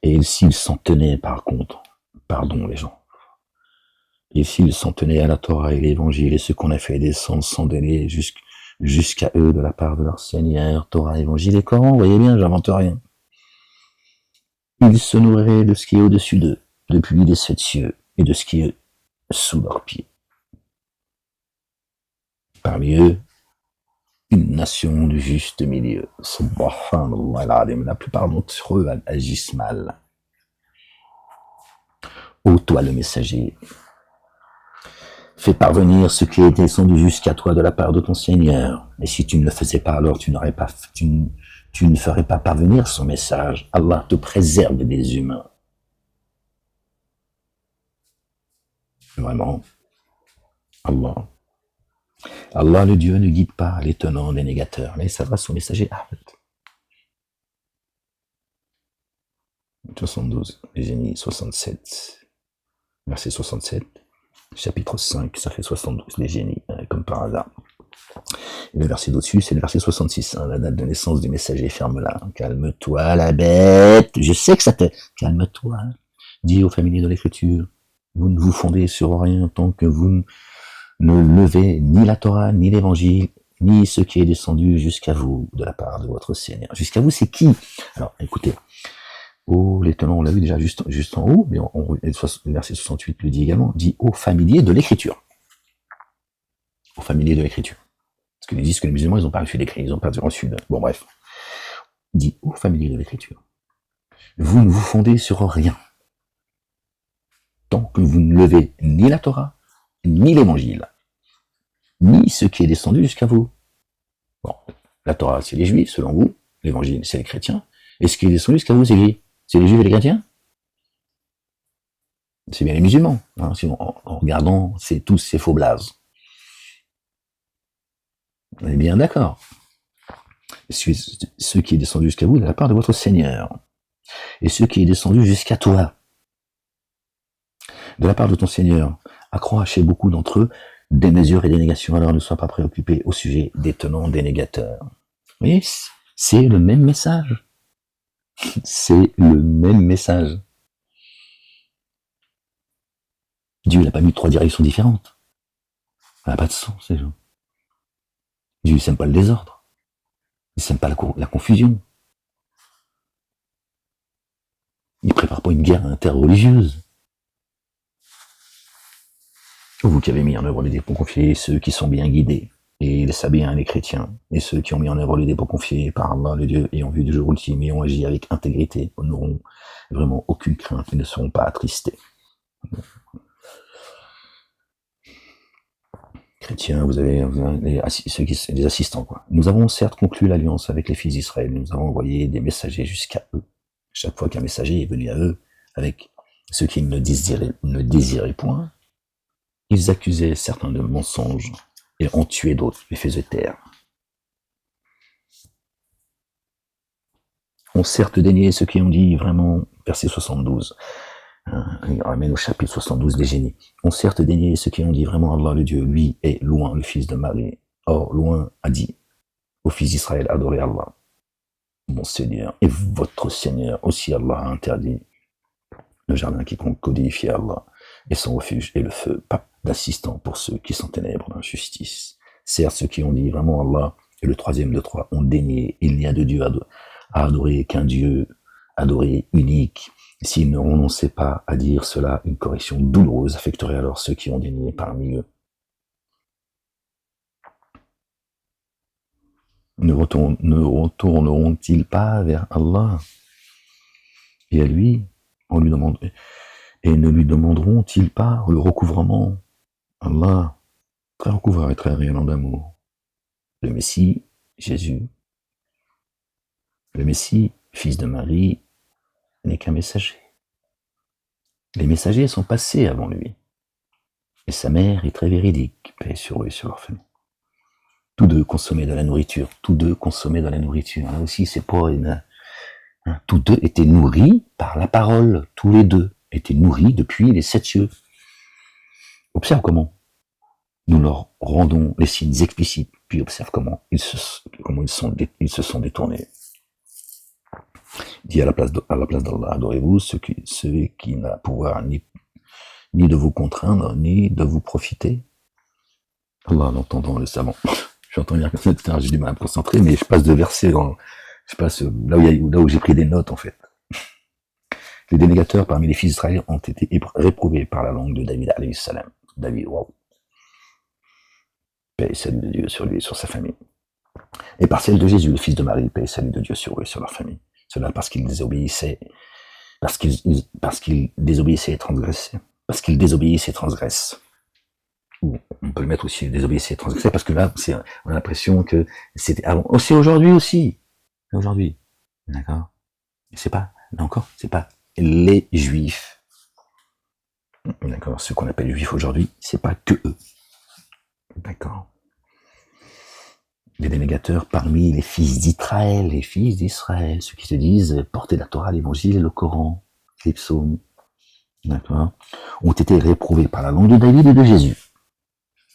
et s'ils s'en tenaient par contre, pardon les gens, et s'ils s'en tenaient à la Torah et l'Évangile et ce qu'on a fait descendre sans délai jusqu'à eux de la part de leur Seigneur, Torah, Évangile et Coran, voyez bien, j'invente rien. Ils se nourriraient de ce qui est au-dessus d'eux, depuis les 7 cieux, et de ce qui est sous leurs pieds. Parmi eux, une nation du juste milieu. Subhanallah, la plupart d'entre eux agissent mal. Ô toi le messager, fais parvenir ce qui est descendu jusqu'à toi de la part de ton Seigneur. Et si tu ne le faisais pas, alors tu ne ferais pas parvenir son message. Allah te préserve des humains. Vraiment. Allah, le Dieu, ne guide pas les tenants, les négateurs, mais s'adresse au messager Ahmed. 72, les génies, 67, verset 67, chapitre 5, ça fait 72, les génies, comme par hasard. Et le verset d'au-dessus, c'est le verset 66, la date de naissance du messager, ferme-la. Calme-toi, la bête, je sais que ça te... Calme-toi, dis aux familiers de l'écriture, vous ne vous fondez sur rien tant que vous ne levez ni la Torah, ni l'Évangile, ni ce qui est descendu jusqu'à vous de la part de votre Seigneur. Jusqu'à vous, c'est qui? Alors, écoutez. Oh, les tenants, on l'a vu déjà juste en haut, mais le verset 68 le dit également, dit aux familiers de l'écriture. Aux familiers de l'écriture. Parce qu'ils disent que les musulmans, ils n'ont pas reçu d'écrit, ils n'ont pas reçu de... Bon, bref. Dit aux familiers de l'écriture. Vous ne vous fondez sur rien. Tant que vous ne levez ni la Torah, ni l'Évangile, ni ce qui est descendu jusqu'à vous. Bon, la Torah, c'est les Juifs, selon vous. L'Évangile, c'est les chrétiens. Et ce qui est descendu jusqu'à vous, c'est les Juifs et les chrétiens? C'est bien les musulmans. Hein, sinon, en regardant tous ces faux blazes. On est bien d'accord. Ce qui est descendu jusqu'à vous de la part de votre Seigneur. Et ce qui est descendu jusqu'à toi. De la part de ton Seigneur. Accroît chez beaucoup d'entre eux des mesures et des négations, alors ne sois pas préoccupé au sujet des tenants, des négateurs. Vous voyez, c'est le même message. C'est le même message. Dieu n'a pas mis 3 directions différentes. Ça n'a pas de sens, ces gens. Dieu n'aime pas le désordre. Il n'aime pas la confusion. Il ne prépare pas une guerre interreligieuse. Vous qui avez mis en œuvre les dépôts confiés, ceux qui sont bien guidés, et les sabiens, les chrétiens, et ceux qui ont mis en œuvre les dépôts confiés par Allah, le Dieu, et en vue du jour ultime, et ont agi avec intégrité, n'auront vraiment aucune crainte, ils ne seront pas attristés. Chrétiens, vous avez ceux qui sont des assistants, quoi. Nous avons certes conclu l'alliance avec les fils d'Israël, nous avons envoyé des messagers jusqu'à eux. Chaque fois qu'un messager est venu à eux, avec ce qu'ils ne désiraient point, ils accusaient certains de mensonges et ont tué d'autres, les faisaient taire. On certes dénié ceux qui ont dit vraiment, verset 72, il ramène au chapitre 72 des génies. On certes dénié ceux qui ont dit vraiment Allah le Dieu, lui est loin le fils de Marie. Or, loin a dit au fils d'Israël, adorez Allah, mon Seigneur, et votre Seigneur, aussi Allah a interdit le jardin quiconque codifie Allah, et son refuge est le feu, pas d'assistant pour ceux qui sont ténèbres d'injustice. Certes, ceux qui ont dit vraiment Allah est le troisième de trois ont dénié, il n'y a de Dieu à adorer qu'un Dieu adoré, unique. S'ils ne renonçaient pas à dire cela, une correction douloureuse affecterait alors ceux qui ont dénié parmi eux. Ne retourneront-ils pas vers Allah et à lui, et ne lui demanderont-ils pas le recouvrement? Allah, très recouvreur et très rayonnant d'amour, Le Messie, Jésus, le Messie, fils de Marie, n'est qu'un messager. Les messagers sont passés avant lui. Et sa mère est très véridique, paix sur eux et sur leur famille. Tous deux consommaient de la nourriture. Tous deux consommaient de la nourriture. Là aussi, c'est pas une... Tous deux étaient nourris par la parole. Tous les deux étaient nourris depuis les 7 cieux. Observe comment nous leur rendons les signes explicites, puis observe comment ils se sont détournés. Dit à la place d'Allah, adorez-vous celui qui n'a pouvoir ni de vous contraindre, ni de vous profiter. Allah, en entendant le savant. J'entends bien comme ça, j'ai du mal à me concentrer, mais je passe de versets là où j'ai pris des notes, en fait. Les dénégateurs parmi les fils d'Israël ont été réprouvés par la langue de David, alayhi salam. David, wow. Paix et salut de Dieu sur lui et sur sa famille. Et par celle de Jésus, le fils de Marie, paix et salut de Dieu sur eux et sur leur famille. Cela parce qu'ils désobéissaient, parce qu'ils désobéissaient et transgressaient. Parce qu'ils désobéissent et transgressent. Ou on peut le mettre aussi, désobéissent et transgressaient, parce que là, on a l'impression que c'était avant. Oh, c'est aujourd'hui aussi. C'est aujourd'hui. D'accord? C'est pas, là encore, c'est pas les Juifs. D'accord? Ceux qu'on appelle les Juifs aujourd'hui, c'est pas que eux. D'accord? Les dénégateurs parmi les fils d'Israël, ceux qui se disent porter la Torah, l'évangile et le Coran, les psaumes, d'accord, ont été réprouvés par la langue de David et de Jésus.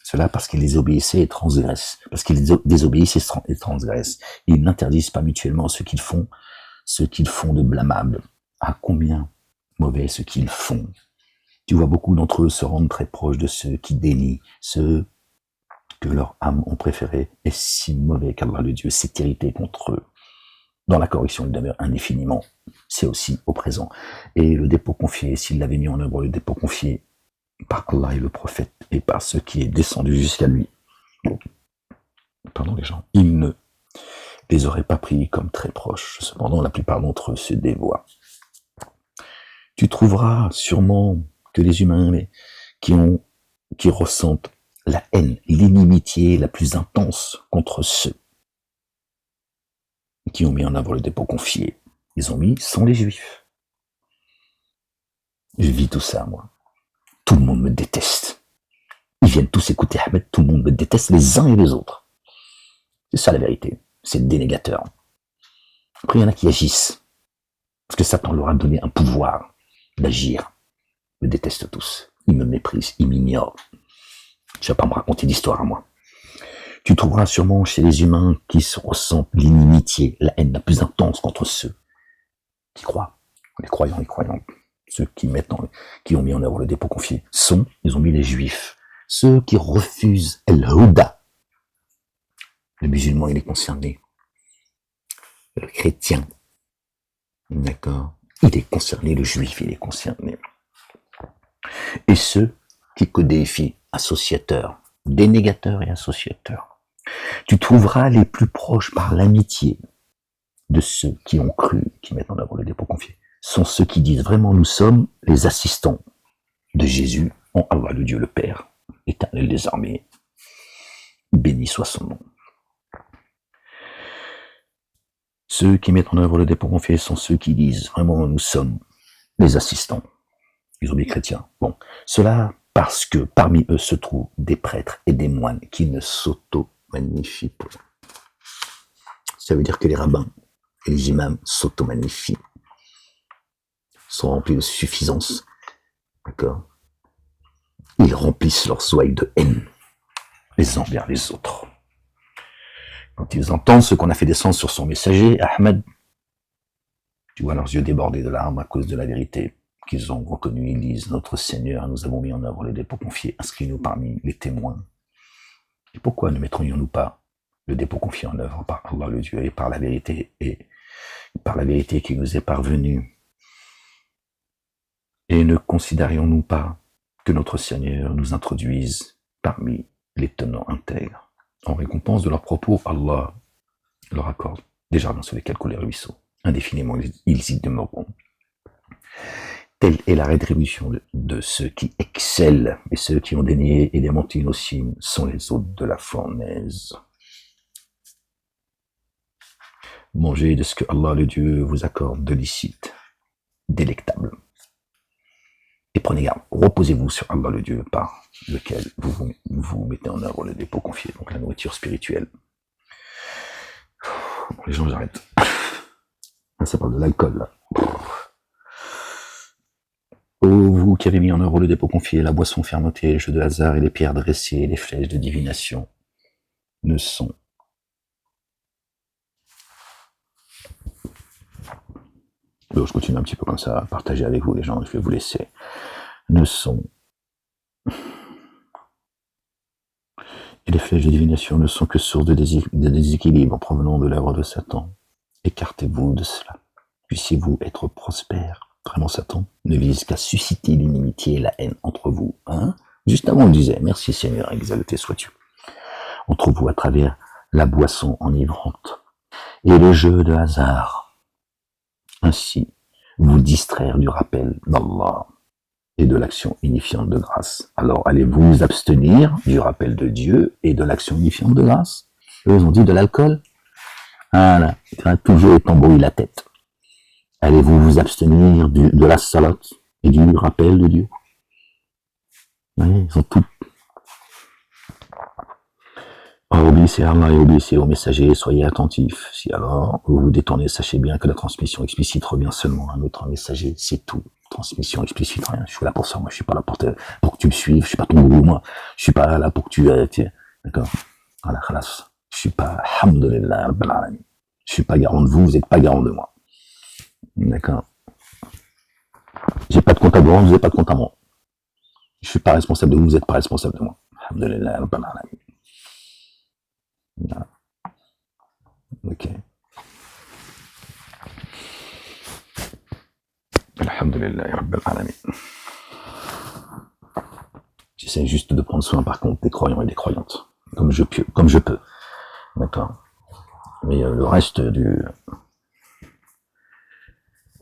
Cela parce qu'ils désobéissaient et transgressent. Parce qu'ils désobéissent et transgressent. Ils n'interdisent pas mutuellement ce qu'ils font de blâmable. Ah, combien mauvais ce qu'ils font. Tu vois beaucoup d'entre eux se rendre très proches de ceux qui dénient, ceux que leurs âmes ont préféré, est si mauvais qu'Allah le Dieu s'est irrité contre eux. Dans la correction, il demeure indéfiniment. C'est aussi au présent. Et le dépôt confié, s'il l'avait mis en œuvre, le dépôt confié par Allah et le prophète, et par ce qui est descendu jusqu'à lui, pardon les gens, il ne les aurait pas pris comme très proches. Cependant, la plupart d'entre eux se dévoient. Tu trouveras sûrement que les humains qui ressentent la haine, l'inimitié la plus intense contre ceux qui ont mis en œuvre le dépôt confié. Ils ont mis sont les Juifs. Je vis tout ça, moi. Tout le monde me déteste. Ils viennent tous écouter Ahmed, tout le monde me déteste, les uns et les autres. C'est ça la vérité. C'est dénégateur. Après, il y en a qui agissent. Parce que Satan leur a donné un pouvoir d'agir. Ils me détestent tous. Ils me méprisent, ils m'ignorent. Tu vas pas me raconter d'histoire à moi. Tu trouveras sûrement chez les humains qui se ressentent l'inimitié, la haine la plus intense contre ceux qui croient, les croyants, ceux qui ont mis en œuvre le dépôt confié, ils ont mis les Juifs, ceux qui refusent el-Huda. Le musulman, il est concerné. Le chrétien, d'accord, il est concerné, le Juif, il est concerné. Et ceux qui codifient associateurs, dénégateurs et associateurs. Tu trouveras les plus proches par l'amitié de ceux qui ont cru, qui mettent en œuvre le dépôt confié, sont ceux qui disent vraiment nous sommes les assistants de Jésus en Allah le Dieu le Père, éternel des armées, béni soit son nom. Ceux qui mettent en œuvre le dépôt confié sont ceux qui disent vraiment nous sommes les assistants. Ils ont des chrétiens. Bon, cela parce que parmi eux se trouvent des prêtres et des moines qui ne s'auto-magnifient pas. Ça veut dire que les rabbins et les imams s'auto-magnifient, sont remplis de suffisance. D'accord? Ils remplissent leurs ouailles de haine, les uns envers les autres. Quand ils entendent ce qu'on a fait descendre sur son messager, Ahmed, tu vois leurs yeux débordés de larmes à cause de la vérité qu'ils ont reconnue. Ils disent, notre Seigneur, nous avons mis en œuvre le dépôt confié, inscris-nous parmi les témoins. Et pourquoi ne mettrions-nous pas le dépôt confié en œuvre par Allah le Dieu et par la vérité qui nous est parvenue? Et ne considérions-nous pas que notre Seigneur nous introduise parmi les tenants intègres? En récompense de leurs propos, Allah leur accorde des jardins sur lesquels coulent les ruisseaux. Indéfiniment, ils y demeureront. Telle est la rétribution de ceux qui excellent, et ceux qui ont dénié et démenti nos signes sont les hôtes de la fournaise. Mangez de ce que Allah le Dieu vous accorde de licite, délectable. Et prenez garde, reposez-vous sur Allah le Dieu par lequel vous mettez en œuvre le dépôt confié, donc la nourriture spirituelle. Bon, les gens, j'arrête. Ça parle de l'alcool, là. Ô vous qui avez mis en œuvre le dépôt confié, la boisson fermentée, les jeux de hasard et les pierres dressées, les flèches de divination ne sont je continue un petit peu comme ça, à partager avec vous les gens, je vais vous laisser, ne sont et les flèches de divination ne sont que source de déséquilibre provenant de l'œuvre de Satan. Écartez-vous de cela. Puissiez-vous être prospère. Vraiment, Satan ne vise qu'à susciter l'inimitié et la haine entre vous. Juste avant, on disait, merci Seigneur, exalté sois-tu. Entre vous à travers la boisson enivrante et le jeu de hasard. Ainsi, vous distraire du rappel d'Allah et de l'action unifiante de grâce. Alors, allez-vous vous abstenir du rappel de Dieu et de l'action unifiante de grâce? Eux, ils ont dit de l'alcool. Voilà, toujours est embrouillé la tête. Allez-vous vous abstenir de la salat et du rappel de Dieu? Oui, ils ont tout. Obéissez à Allah et obéissez aux messagers, soyez attentifs. Si alors vous vous détournez, sachez bien que la transmission explicite revient seulement à un autre messager, c'est tout. Transmission explicite, rien. Je suis là pour ça, moi je suis pas là pour que tu me suives, je suis pas ton gourou, moi. Je suis pas là pour que tu... d'accord. Voilà, khalas. Je suis pas, alhamdulillah, je suis pas garant de vous, vous n'êtes pas garant de moi. D'accord. J'ai pas de compte à vous, vous n'avez pas de compte à moi. Je suis pas responsable de vous, vous n'êtes pas responsable de moi. Alhamdulillah, voilà. Ok. Alhamdulillah, Rabbil Alamin. J'essaie juste de prendre soin par contre des croyants et des croyantes, comme je peux. D'accord. Mais le reste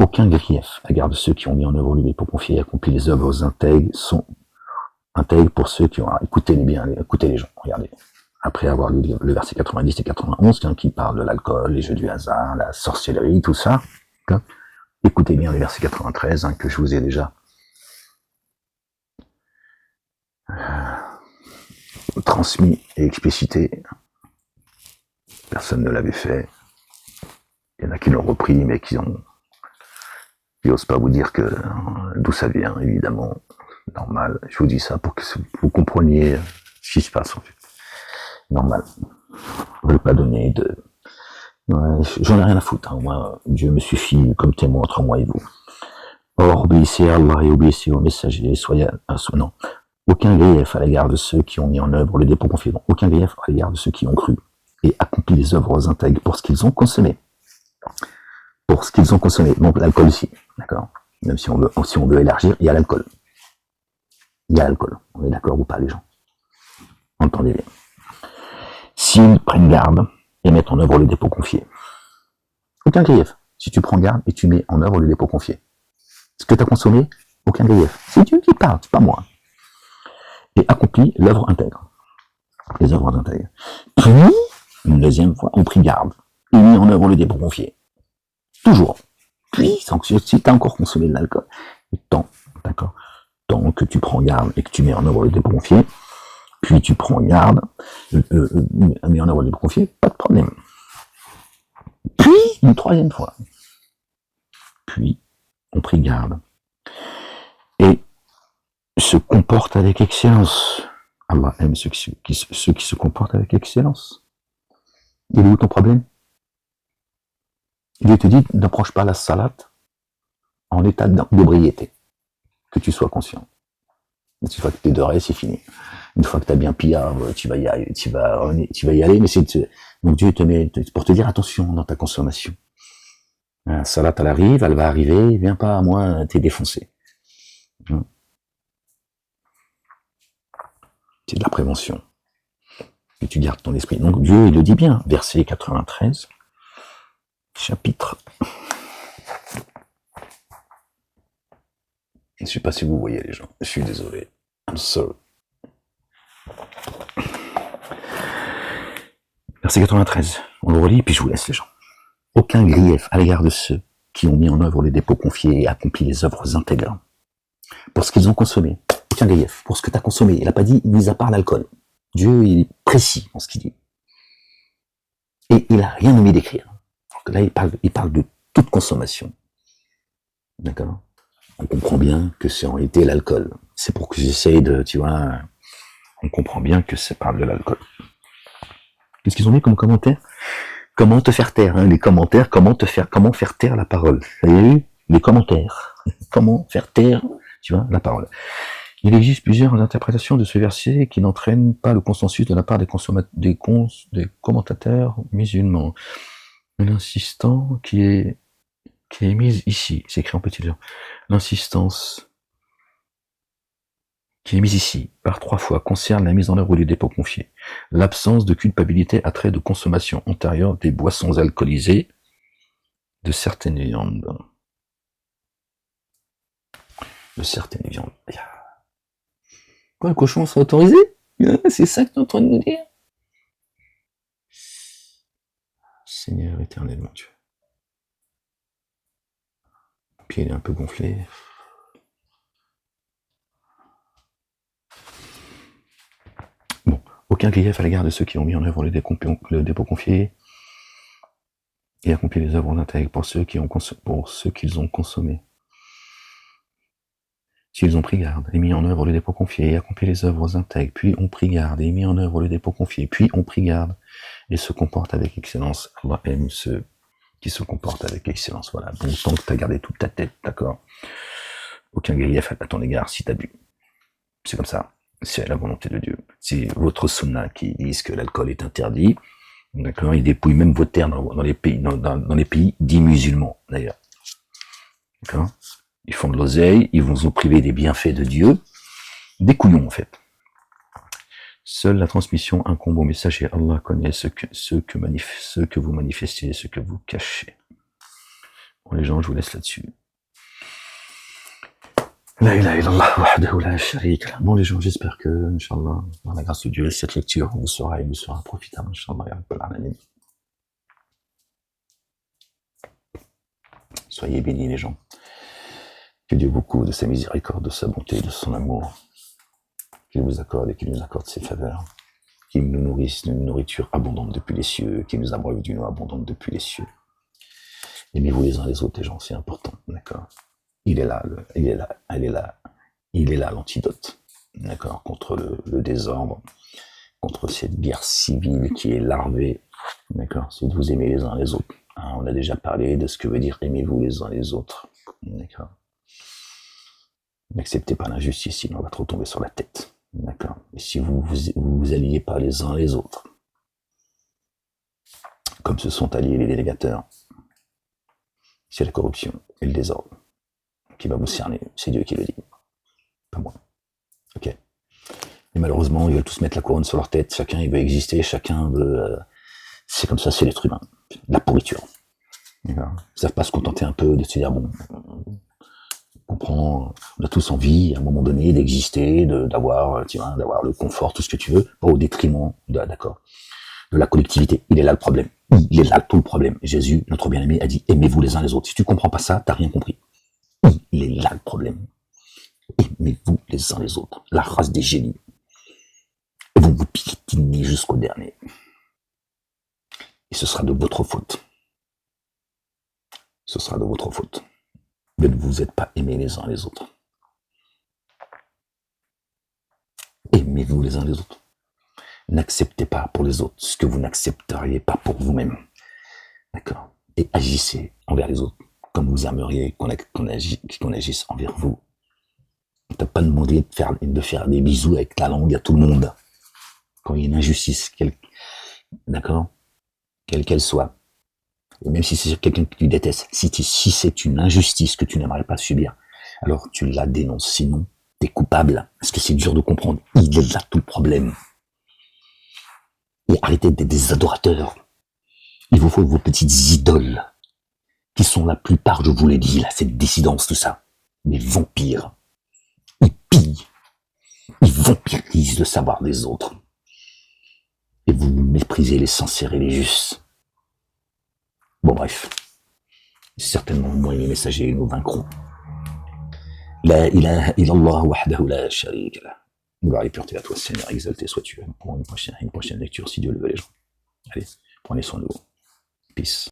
aucun grief à l'égard de ceux qui ont mis en œuvre lui pour confier et accompli les œuvres intègres sont intègres pour ceux qui ont écouté les gens, regardez. Après avoir lu le verset 90 et 91, qui parle de l'alcool, les jeux du hasard, la sorcellerie, tout ça, écoutez bien le verset 93, que je vous ai déjà transmis et explicité. Personne ne l'avait fait. Il y en a qui l'ont repris, mais qui n'osent pas vous dire d'où ça vient, évidemment. Normal. Je vous dis ça pour que vous compreniez ce qui se passe, en fait. Normal. Je ne veux pas donner de... Ouais, j'en ai rien à foutre. Moi, Dieu me suffit comme témoin entre moi et vous. Or, obéissez à Allah et obéissez aux messagers. Non. Aucun grief à l'égard de ceux qui ont mis en œuvre le dépôt confié. Aucun grief à l'égard de ceux qui ont cru et accompli les œuvres intègres pour ce qu'ils ont consommé. Donc l'alcool aussi, d'accord. Même si on veut élargir, il y a l'alcool. On est d'accord ou pas, les gens? Entendez bien. S'ils prennent garde et mettent en œuvre le dépôt confié. Aucun grief. Si tu prends garde et tu mets en œuvre le dépôt confié. Ce que tu as consommé, aucun grief. C'est Dieu qui parle, c'est pas moi. Et accomplit l'œuvre intègre. Les œuvres intègres. Puis, une deuxième fois, on prit garde et mis en œuvre le dépôt confié. Toujours. Puis, si tu as encore consommé de l'alcool, tant que tu prends garde et que tu mets en œuvre le dépôt confié, puis tu prends garde, mets en œuvre le dépôt confié, pas de problème. Puis, une troisième fois. Puis, on prit garde. Et se comporte avec excellence. Allah aime ceux qui se comportent avec excellence. Il est où ton problème? Il te dit, n'approche pas la salat en état d'ébriété. Que tu sois conscient. Une fois que tu es doré, c'est fini. Une fois que tu as bien pillard, tu vas y aller, mais donc Dieu te met, pour te dire attention dans ta consommation. La salat, elle va arriver, viens pas à moi, t'es défoncé. C'est de la prévention. Et tu gardes ton esprit. Donc Dieu, il le dit bien, verset 93, chapitre. Je ne sais pas si vous voyez les gens, je suis désolé. I'm sorry. Verset 93, on le relit, puis je vous laisse les gens. aucun grief à l'égard de ceux qui ont mis en œuvre les dépôts confiés et accompli les œuvres intègres. Pour ce qu'ils ont consommé, aucun grief. Pour ce que tu as consommé, il n'a pas dit mis à part l'alcool. Dieu, il est précis dans ce qu'il dit. Et il n'a rien omis d'écrire. Là, il parle de toute consommation. D'accord? On comprend bien que c'est en réalité l'alcool. C'est pour que j'essaye de, tu vois, on comprend bien que ça parle de l'alcool. Qu'est-ce qu'ils ont mis comme commentaire? Comment te faire taire, hein, les commentaires, comment faire taire la parole. Vous avez vu? Les commentaires. Comment faire taire, tu vois, la parole. Il existe plusieurs interprétations de ce verset qui n'entraînent pas le consensus de la part des commentateurs musulmans. L'insistant qui est mise ici, c'est écrit en petit lettres. L'insistance qui est mise ici, par 3 fois, concerne la mise en œuvre du dépôt confié. L'absence de culpabilité a trait de consommation antérieure des boissons alcoolisées, de certaines viandes. Quoi, le cochon sera autorisé? C'est ça que tu es en train de nous dire? Seigneur éternel, mon Dieu. Puis il est un peu gonflé. Bon, aucun grief à l'égard de ceux qui ont mis en œuvre le dépôt confié et accompli les œuvres intègres pour ceux qu'ils ont consommés. S'ils ont pris garde et mis en œuvre le dépôt confié et accompli les œuvres intègres, puis ont pris garde et mis en œuvre le dépôt confié, puis ont pris garde et se comportent avec excellence, Allah aime ceux qui se comportent avec excellence. Voilà, bon, tant que tu as gardé toute ta tête, d'accord? Aucun grief à ton égard si tu as bu. C'est comme ça. C'est la volonté de Dieu. C'est votre sunna qui disent que l'alcool est interdit. D'accord? Ils dépouillent même vos terres dans les pays dits musulmans, d'ailleurs. D'accord? Ils font de l'oseille, ils vont vous priver des bienfaits de Dieu. Des couillons, en fait. Seule la transmission incombe au messager. Allah connaît ce que vous manifestez, ce que vous cachez. Bon, les gens, je vous laisse là-dessus. La ilaha illallah wahdahu la sharika lah. Bon, les gens, j'espère que, Inch'Allah, par la grâce de Dieu, cette lecture vous sera profitable, Inch'Allah, ya Rabbal Alamin. Soyez bénis, les gens. Que Dieu vous couvre de sa miséricorde, de sa bonté, de son amour. Qu'il vous accorde et qu'il nous accorde ses faveurs. Qu'il nous nourrisse d'une nourriture abondante depuis les cieux, qu'il nous abreuve d'une eau abondante depuis les cieux. Aimez-vous les uns les autres, les gens, c'est important, d'accord? Il est là, l'antidote, d'accord, contre le désordre, contre cette guerre civile qui est larvée, d'accord, c'est de vous aimer les uns les autres. Hein, on a déjà parlé de ce que veut dire aimez-vous les uns les autres, d'accord. N'acceptez pas l'injustice, sinon on va trop tomber sur la tête, d'accord. Et si vous alliez pas les uns les autres, comme se sont alliés les délégateurs, c'est la corruption et le désordre qui va vous cerner, c'est Dieu qui le dit, pas moi. Ok. Et malheureusement, ils veulent tous mettre la couronne sur leur tête, chacun il veut exister, chacun veut... c'est comme ça, c'est l'être humain, la pourriture. Ils ne savent pas se contenter un peu de se dire, bon, on comprend, on a tous envie, à un moment donné, d'exister, d'avoir le confort, tout ce que tu veux, pas au détriment, de la collectivité. Il est là le problème. Il est là tout le problème. Jésus, notre bien-aimé, a dit, aimez-vous les uns les autres. Si tu comprends pas ça, t'as rien compris. Il est là le problème. Aimez-vous les uns les autres. La race des génies. Et vous vous piétinez jusqu'au dernier. Et ce sera de votre faute. Ce sera de votre faute. Mais ne vous êtes pas aimés les uns les autres. Aimez-vous les uns les autres. N'acceptez pas pour les autres ce que vous n'accepteriez pas pour vous-même. D'accord? Et agissez envers les autres comme vous aimeriez qu'on agisse envers vous. On t'a pas demandé de faire des bisous avec la langue à tout le monde. Quand il y a une injustice, d'accord? Quelle qu'elle soit. Et même si c'est quelqu'un que tu détestes, si c'est une injustice que tu n'aimerais pas subir, alors tu la dénonces. Sinon, t'es coupable. Parce que c'est dur de comprendre. Il est là tout le problème. Et arrêtez d'être des adorateurs. Il vous faut vos petites idoles, qui sont la plupart, je vous l'ai dit, là, cette dissidence, tout ça. Des vampires. Ils pillent. Ils vampirisent le savoir des autres. Et vous méprisez les sincères et les justes. Bon, bref. Bref, certainement moi et mes messagers, nous vaincrons. La ilaha illallah wahdahu la sharika lah. Gloire et pureté à toi, Seigneur, exalté sois-tu pour une prochaine lecture, si Dieu le veut, les gens. Allez, prenez soin de vous. Peace.